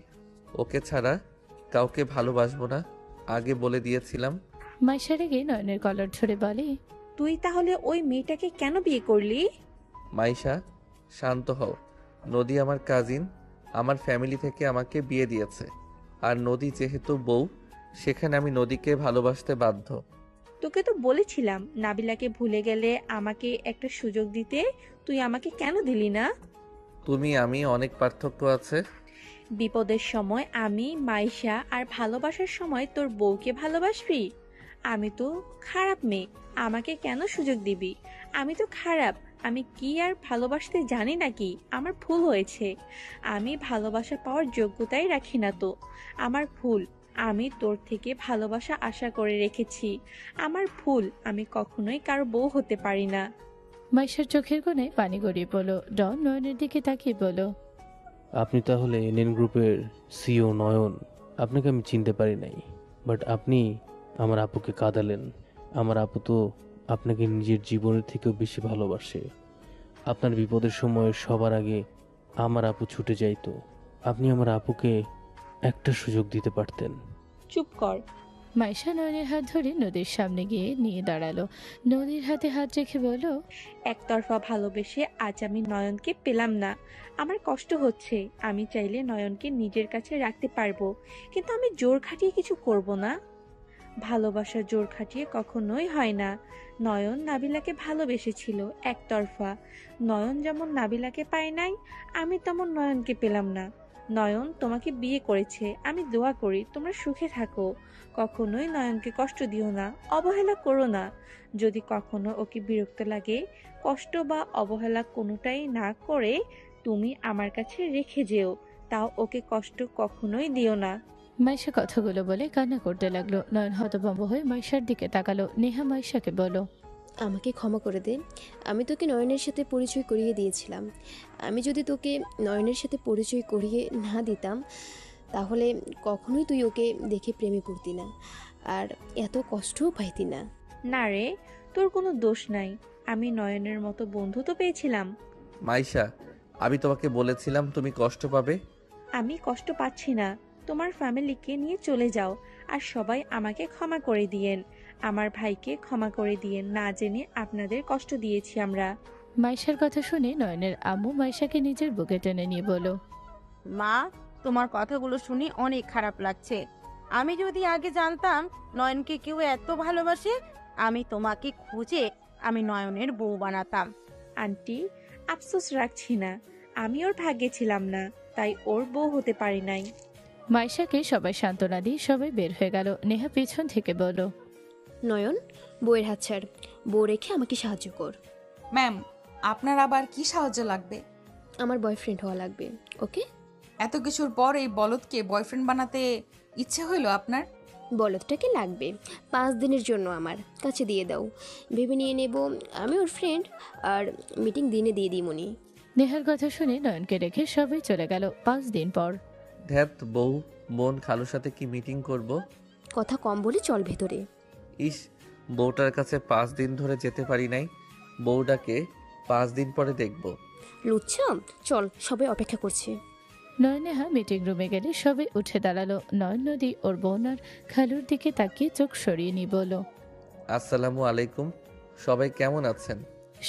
ওকে ছাড়া কাউকে ভালোবাসবো না, আগে বলে দিয়েছিলাম। মাইশার আগে নয়নের কলার ধরে বলে, তুই তাহলে ওই মেয়েটাকে কেন বিয়ে করলি? মাইশা, শান্ত হও। নদী আমার কাজিন, আমার ফ্যামিলি থেকে আমাকে বিয়ে দিয়েছে। আর নদী যেহেতু বউ, সেখানে আমি নদীকে ভালোবাসতে বাধ্য। তোকে তো বলেছিলাম নাবিলাকে ভুলে গেলে আমাকে একটা সুযোগ দিতে, তুই আমাকে কেন দিলি না? তুমি আমি অনেক পার্থক্য আছে। বিপদের সময় আমি মাইশা, আর ভালোবাসার সময় তোর বউকে ভালোবাসবি? আমি তো খারাপ মেয়ে, আমাকে কেন সুযোগ দিবি? আমি তো খারাপ, আমি কি আর ভালোবাসতে জানি নাকি? আমার ভুল হয়েছে, আমি ভালোবাসা পাওয়ার যোগ্যতাই রাখি না তো। আমার ভুল, আমি তোর থেকে ভালোবাসা আশা করে রেখেছি। আমার ভুল, আমি কখনোই কারো বউ হতে পারি না। মাইশার চোখের কোণে পানি গড়িয়ে পড়লো। ডন নয়নের দিকে তাকিয়ে বলো, আপনি তাহলে এনএন গ্রুপের সিও নয়ন? আপনাকে আমি চিনতে পারি নাই, বাট আপনি আমার আপুকে কাঁদালেন। আমার আপু তো আপনাকে নিজের জীবনের থেকেও বেশি ভালোবাসে। আপনার বিপদের সময় সবার আগে আমার আপু ছুটে যাইতো। আপনি আমার আপুকে একটা সুযোগ দিতে পারতেন। চুপ কর। মাইশা নয়নের হাত ধরে নদীর সামনে গিয়ে নিয়ে দাঁড়ালো। নদীর হাতে হাত রেখে বলল, একতরফা ভালোবেসে আজ আমি নয়নকে পেলাম না, আমার কষ্ট হচ্ছে। আমি চাইলে নয়নকে নিজের কাছে রাখতে পারবো, কিন্তু আমি জোর খাটিয়ে কিছু করব না। ভালোবাসা জোর খাটিয়ে কখনোই হয় না। নয়ন নাবিলাকে ভালোবেসেছিল একতরফা। নয়ন যেমন নাবিলাকে পায় নাই, আমি তেমন নয়নকে পেলাম না। নয়ন তোমাকে বিয়ে করেছে, আমি দোয়া করি তোমরা সুখে থাকো। কখনোই নয়নকে কষ্ট দিও না, অবহেলা করো না। যদি কখনো ওকে বিরক্ত লাগে, কষ্ট বা অবহেলা কোনোটাই না করে তুমি আমার কাছে রেখে যেও, তাও ওকে কষ্ট কখনোই দিও না। মাইশা কথাগুলো বলে কান্না করতে লাগলো। নয়ন হতভম্ব হয়ে মাইশার দিকে তাকালো। নেহা মাইশাকে বলল, আমাকে ক্ষমা করে দে। আমি তোকে নয়নের সাথে পরিচয় করিয়ে দিয়েছিলাম। আমি যদি তোকে নয়নের সাথে পরিচয় করিয়ে না দিতাম তাহলে কখনোই তুই ওকে দেখে প্রেমে পড়তি না, আর এত কষ্টও পাইতি না। না রে, তোর কোনো দোষ নাই। আমি নয়নের মতো বন্ধু তো পেয়েছিলাম। মাইশা, আমি তোমাকে বলেছিলাম তুমি কষ্ট পাবে। আমি কষ্ট পাচ্ছি না। তোমার ফ্যামিলিকে নিয়ে চলে যাও, আর সবাই আমাকে ক্ষমা করে দিয়েন। আমার ভাইকে ক্ষমা করে দিয়েন, না জেনে আপনাদের কষ্ট দিয়েছি আমরা। মাইশার কথা শুনে নয়নের আম্মু মাইশাকে নিজের বুকে টেনে নিয়ে বলল, মা, তোমার কথাগুলো শুনে অনেক খারাপ লাগছে। আমি যদি আগে জানতাম নয়নকে কেউ এত ভালোবাসে, আমি তোমাকে খুঁজে আমি নয়নের বউ বানাতাম। আন্টি, আফসোস রাখছি না, আমি ওর ভাগ্যে ছিলাম না, তাই ওর বউ হতে পারি নাই। মাইশাকে সবাই সান্ত্বনা দিয়ে সবাই বের হয়ে গেল। নেহা পেছন থেকে বলল, নয়ন, বউয়ের হাত ছাড়, বউ রেখে আমাকে সাহায্য কর। ম্যাম, আপনার আবার কি সাহায্য লাগবে? আমার বয়ফ্রেন্ড হওয়া লাগবে, ওকে? এত কিছুর পর এই বলদকে বয়ফ্রেন্ড বানাতে ইচ্ছে হইল আপনার? বলদটাকে লাগবে 5 দিনের জন্য, আমার কাছে দিয়ে দাও। ভেবে নিয়ে নেব আমি ওর ফ্রেন্ড, আর মিটিং দিনে দিয়ে দিই মনি। নেহার কথা শুনে নয়নকে রেখে সবাই চলে গেল। 5 দিন পর। ধ্যাত, বউ বোন খালুর সাথে কি মিটিং করব? কথা কম বলে চল ভেতরে। ইস, বউটার কাছে 5 দিন ধরে যেতে পারি নাই। বউটাকে 5 দিন পরে দেখব। লুচ্ছা, চল, সবাই অপেক্ষা করছে। নয়ন নেহা মিটিং রুমে গেলে সবাই উঠে দাঁড়ালো। নয়ন নদী ওর বোন আর খালুর দিকে তাকিয়ে চোখ সরিয়ে নিয়ে বলল, আসসালামু আলাইকুম, সবাই কেমন আছেন?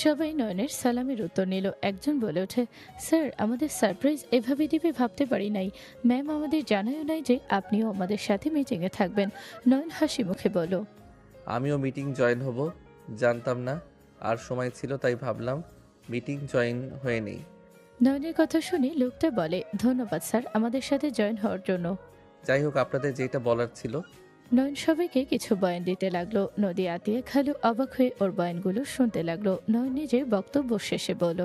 সবাই নয়নের সালামের উত্তর নিল। একজন বলে ওঠে, স্যার, আমাদের সারপ্রাইজ এভাবে দিবে ভাবতে পারি নাই। ম্যাম আমাদের জানায়ও নাই যে আপনিও আমাদের সাথে মিটিংয়ে থাকবেন। নয়ন হাসি মুখে বলল, আমিও মিটিং জয়েন হব, জানতাম না আর সময় ছিল তাই ভাবলাম মিটিং জয়েন হয়ে নেই। নয়নের কথা শুনে লোকটা বলে, ধন্যবাদ স্যার আমাদের সাথে জয়েন হওয়ার জন্য। যাই হোক, আপনাদের যেটা বলার ছিল। নয়ন সবাইকে কিছু বয়ান দিতে লাগলো। নদী আতিয়া খালু অবাক হয়ে ওর বয়ানগুলো শুনতে লাগলো। নয়ন নিজের বক্তব্য শেষে বলল,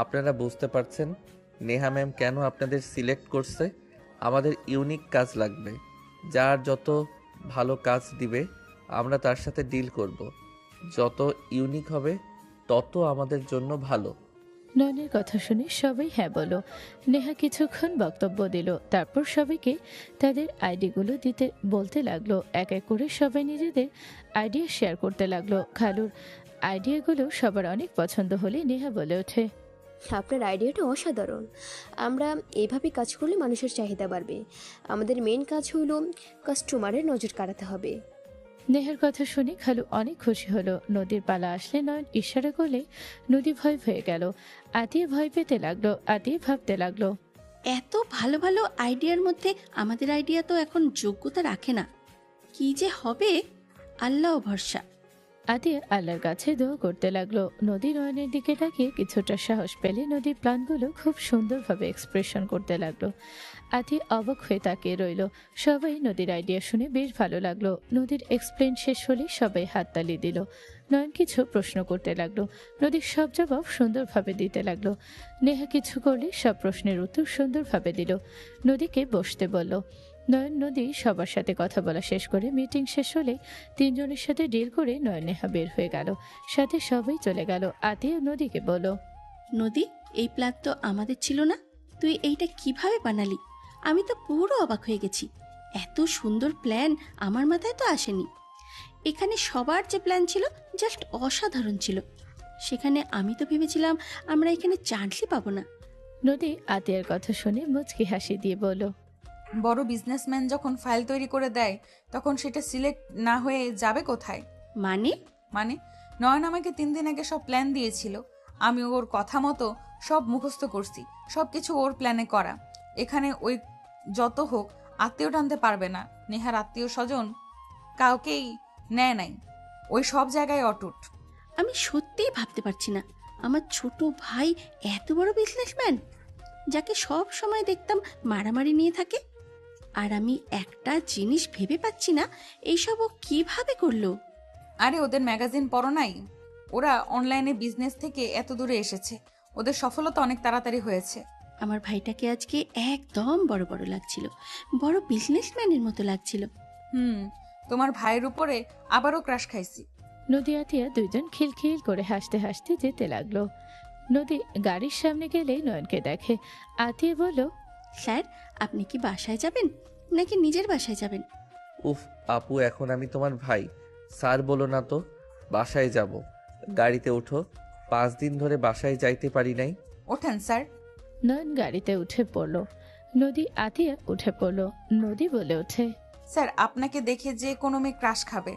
আপনারা বুঝতে পারছেন নেহা ম্যাম কেন আপনাদের সিলেক্ট করছে? আমাদের ইউনিক কাজ লাগবে, যার যত ভালো কাজ দিবে আমরা তার সাথে ডিল করব। যত ইউনিক হবে তত আমাদের জন্য ভালো। নয়নের কথা শুনে সবাই হ্যাঁ বলো। নেহা কিছুক্ষণ বক্তব্য দিল, তারপর সবাইকে তাদের আইডিগুলো দিতে বলতে লাগলো। এক এক করে সবাই নিজেদের আইডিয়া শেয়ার করতে লাগলো। খালুর আইডিয়াগুলো সবার অনেক পছন্দ হলে নেহা বলে ওঠে, আপনার আইডিয়াটা অসাধারণ। আমরা এইভাবে কাজ করলে মানুষের চাহিদা বাড়বে। আমাদের মেন কাজ হলো কাস্টমারের নজর কাড়াতে হবে। নেহার কথা শুনে খালু অনেক খুশি হলো। নদীর পালা আসলে নয়ন ইশারা করলে নদী ভয় হয়ে গেল। আতিয়ে ভয় পেতে লাগলো। আতিয়ে ভাবতে লাগলো, এত ভালো ভালো আইডিয়ার মধ্যে আমাদের আইডিয়া তো এখন যোগ্যতা রাখে না। কি যে হবে, আল্লাহ ভরসা। আতিয়ে আল্লাহর কাছে দোয়া করতে লাগলো। নদী নয়নের দিকে তাকিয়ে কিছুটা সাহস পেলে নদীর প্ল্যানগুলো খুব সুন্দরভাবে এক্সপ্রেশন করতে লাগলো। আতি অবাক হয়ে তাকিয়ে রইল। সবাই নদীর আইডিয়া শুনে বেশ ভালো লাগলো। নদীর এক্সপ্লেন শেষ হলে সবাই হাততালি দিল। নয়ন কিছু প্রশ্ন করতে লাগলো। নদীর সব জবাব সুন্দরভাবে দিতে লাগলো। নেহা কিছু করলে সব প্রশ্নের উত্তর সুন্দরভাবে দিল। নদীকে বসতে বলল। নয়ন নদী সবার সাথে কথা বলা শেষ করে মিটিং শেষ হলে 3 জনের সাথে ডিল করে নয়ন নেহা বের হয়ে গেল। সাথে সবাই চলে গেল। আতিয়ে নদীকে বলল, নদী, এই প্ল্যান তো আমাদের ছিল না। তুই এইটা কিভাবে বানালি? আমি তো পুরো অবাক হয়ে গেছি। এত সুন্দর প্ল্যান আমার মাথায় তো আসেনি। এখানে সবার যে প্ল্যান ছিল জাস্ট অসাধারণ ছিল। সেখানে আমি তো ভেবেছিলাম আমরা এখানে চান্সই পাবো না। নদী আতিয়ার কথা শুনে মুচকি হাসি দিয়ে বলল, বড় বিজনেসম্যান যখন ফাইল তৈরি করে দেয় তখন সেটা সিলেক্ট না হয়ে যাবে কোথায়? মানে নয়ন আমাকে 3 দিন আগে সব প্ল্যান দিয়েছিল। আমি ওর কথা মতো সব মুখস্থ করছি। সবকিছু ওর প্ল্যানে করা। এখানে ওই যত হোক আত্মীয় টানতে পারবে না। নেহার আত্মীয় স্বজন কাউকেই নেয় নাই। ওই সব জায়গায় অটুট। আমি সত্যিই ভাবতে পারছি না আমার ছোট ভাই এত বড় বিজনেসম্যান, যাকে সব সময় দেখতাম মারামারি নিয়ে থাকে। আর আমি একটা জিনিস ভেবে পাচ্ছি না, এইসব ও কিভাবে করলো। আরে ওদের ম্যাগাজিন পড়ো নাই? ওরা অনলাইনে বিজনেস থেকে এত দূরে এসেছে। ওদের সফলতা অনেক তাড়াতাড়ি হয়েছে। আমার ভাইটাকে আজকে একদম বড় বড় লাগছিল, বড় বিজনেসম্যানের মতো লাগছিল। তোমার ভাইয়ের উপরে আবারও ক্রাশ খাইছি। নদী আতিয়া দুইজন খিলখিল করে হাসতে হাসতে যেতে লাগলো। নদী গাড়ির সামনে গেলেই নয়নকে দেখে। আতিয়া বলল, স্যার আপনি কি বাসায় যাবেন নাকি নিজের বাসায় যাবেন? উফ আপু, এখন আমি তোমার ভাই, স্যার বলো না তো। বাসায় যাব, গাড়িতে ওঠো। 5 দিন ধরে বাসায় যাইতে পারি নাই। ওঠেন স্যার। নয়ন গাড়িতে উঠে পড়লো। নদী আতিয়া উঠে পড়লো। নদী বলে ওঠে, স্যার আপনাকে দেখে যে কোনো মেয়ে ক্রাশ খাবে।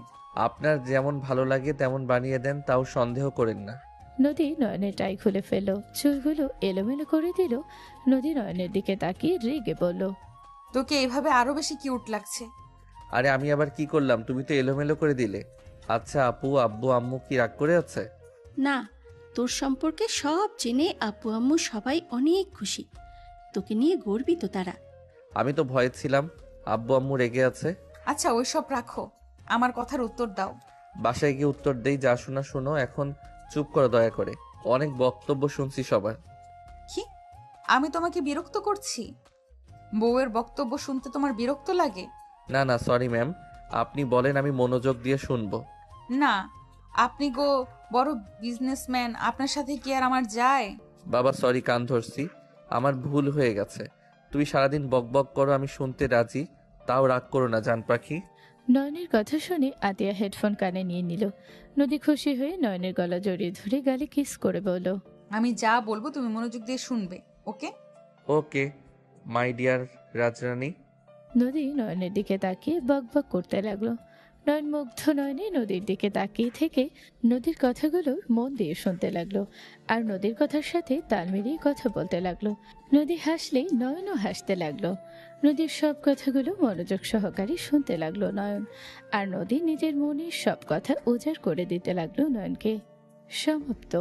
আপনার যেমন ভালো লাগে তেমন বানিয়ে দেন, তাও সন্দেহ করেন না। নদী নয়নের টাই খুলে ফেলল, চুলগুলো এলোমেলো করে দিল। নদী নয়নের দিকে তাকিয়ে রেগে বলল, তোকে এইভাবে আরো বেশি কিউট লাগছে। আরে আমি আবার কি করলাম? তুমি তো এলোমেলো করে দিলে। আচ্ছা আপু, আব্বু আম্মু কি রাগ করে আছে? না, তোর সম্পর্কে সব জেনে আব্বু আম্মু সবাই অনেক খুশি, তোকে নিয়ে গর্বিত তারা। আমি তো ভয়ে ছিলাম আব্বু আম্মু রেগে আছে। আচ্ছা ওইসব রাখো, আমার কথার উত্তর দাও। বাসায় গিয়ে উত্তর দেই, যা শোনা শোনো, এখন চুপ করো দয়া করে। অনেক বক্তব্য শুনছি সবার। কি? আমি তোমাকে বিরক্ত করছি? বউয়ের বক্তব্য শুনতে তোমার বিরক্ত লাগে? না না, সরি ম্যাম, আপনি বলেন, আমি মনোযোগ দিয়ে শুনবো। না, আপনি গো বড় বিজনেসম্যান, আপনার সাথে কি আর আমার যায়? বাবা সরি, কান ধরছি, আমার ভুল হয়ে গেছে। তুমি সারাদিন বক বক করো, আমি শুনতে রাজি, তাও রাগ করো না জান পাখি। নয়নের কথা শুনে আতিয়া হেডফোন কানে নিয়ে নিল। নদী খুশি হয়ে নয়নের গলা জড়িয়ে ধরে গালে কিস করে বলল, আমি যা বলবো তুমি মনোযোগ দিয়ে শুনবে, ওকে? ওকে মাই ডিয়ার রাজরানী। নদী নয়নের দিকে তাকিয়ে বক বক করতে লাগলো। নয়ন মুগ্ধ নয়নে নদীর দিকে তাকিয়ে থেকে নদীর কথাগুলো মন দিয়ে শুনতে লাগলো, আর নদীর কথার সাথে তাল মিলিয়ে কথা বলতে লাগলো। নদী হাসলেই নয়নও হাসতে লাগলো। নদীর সব কথাগুলো মনোযোগ সহকারে শুনতে লাগলো নয়ন, আর নদী নিজের মনের সব কথা উজাড় করে দিতে লাগলো নয়নকে। সমাপ্ত।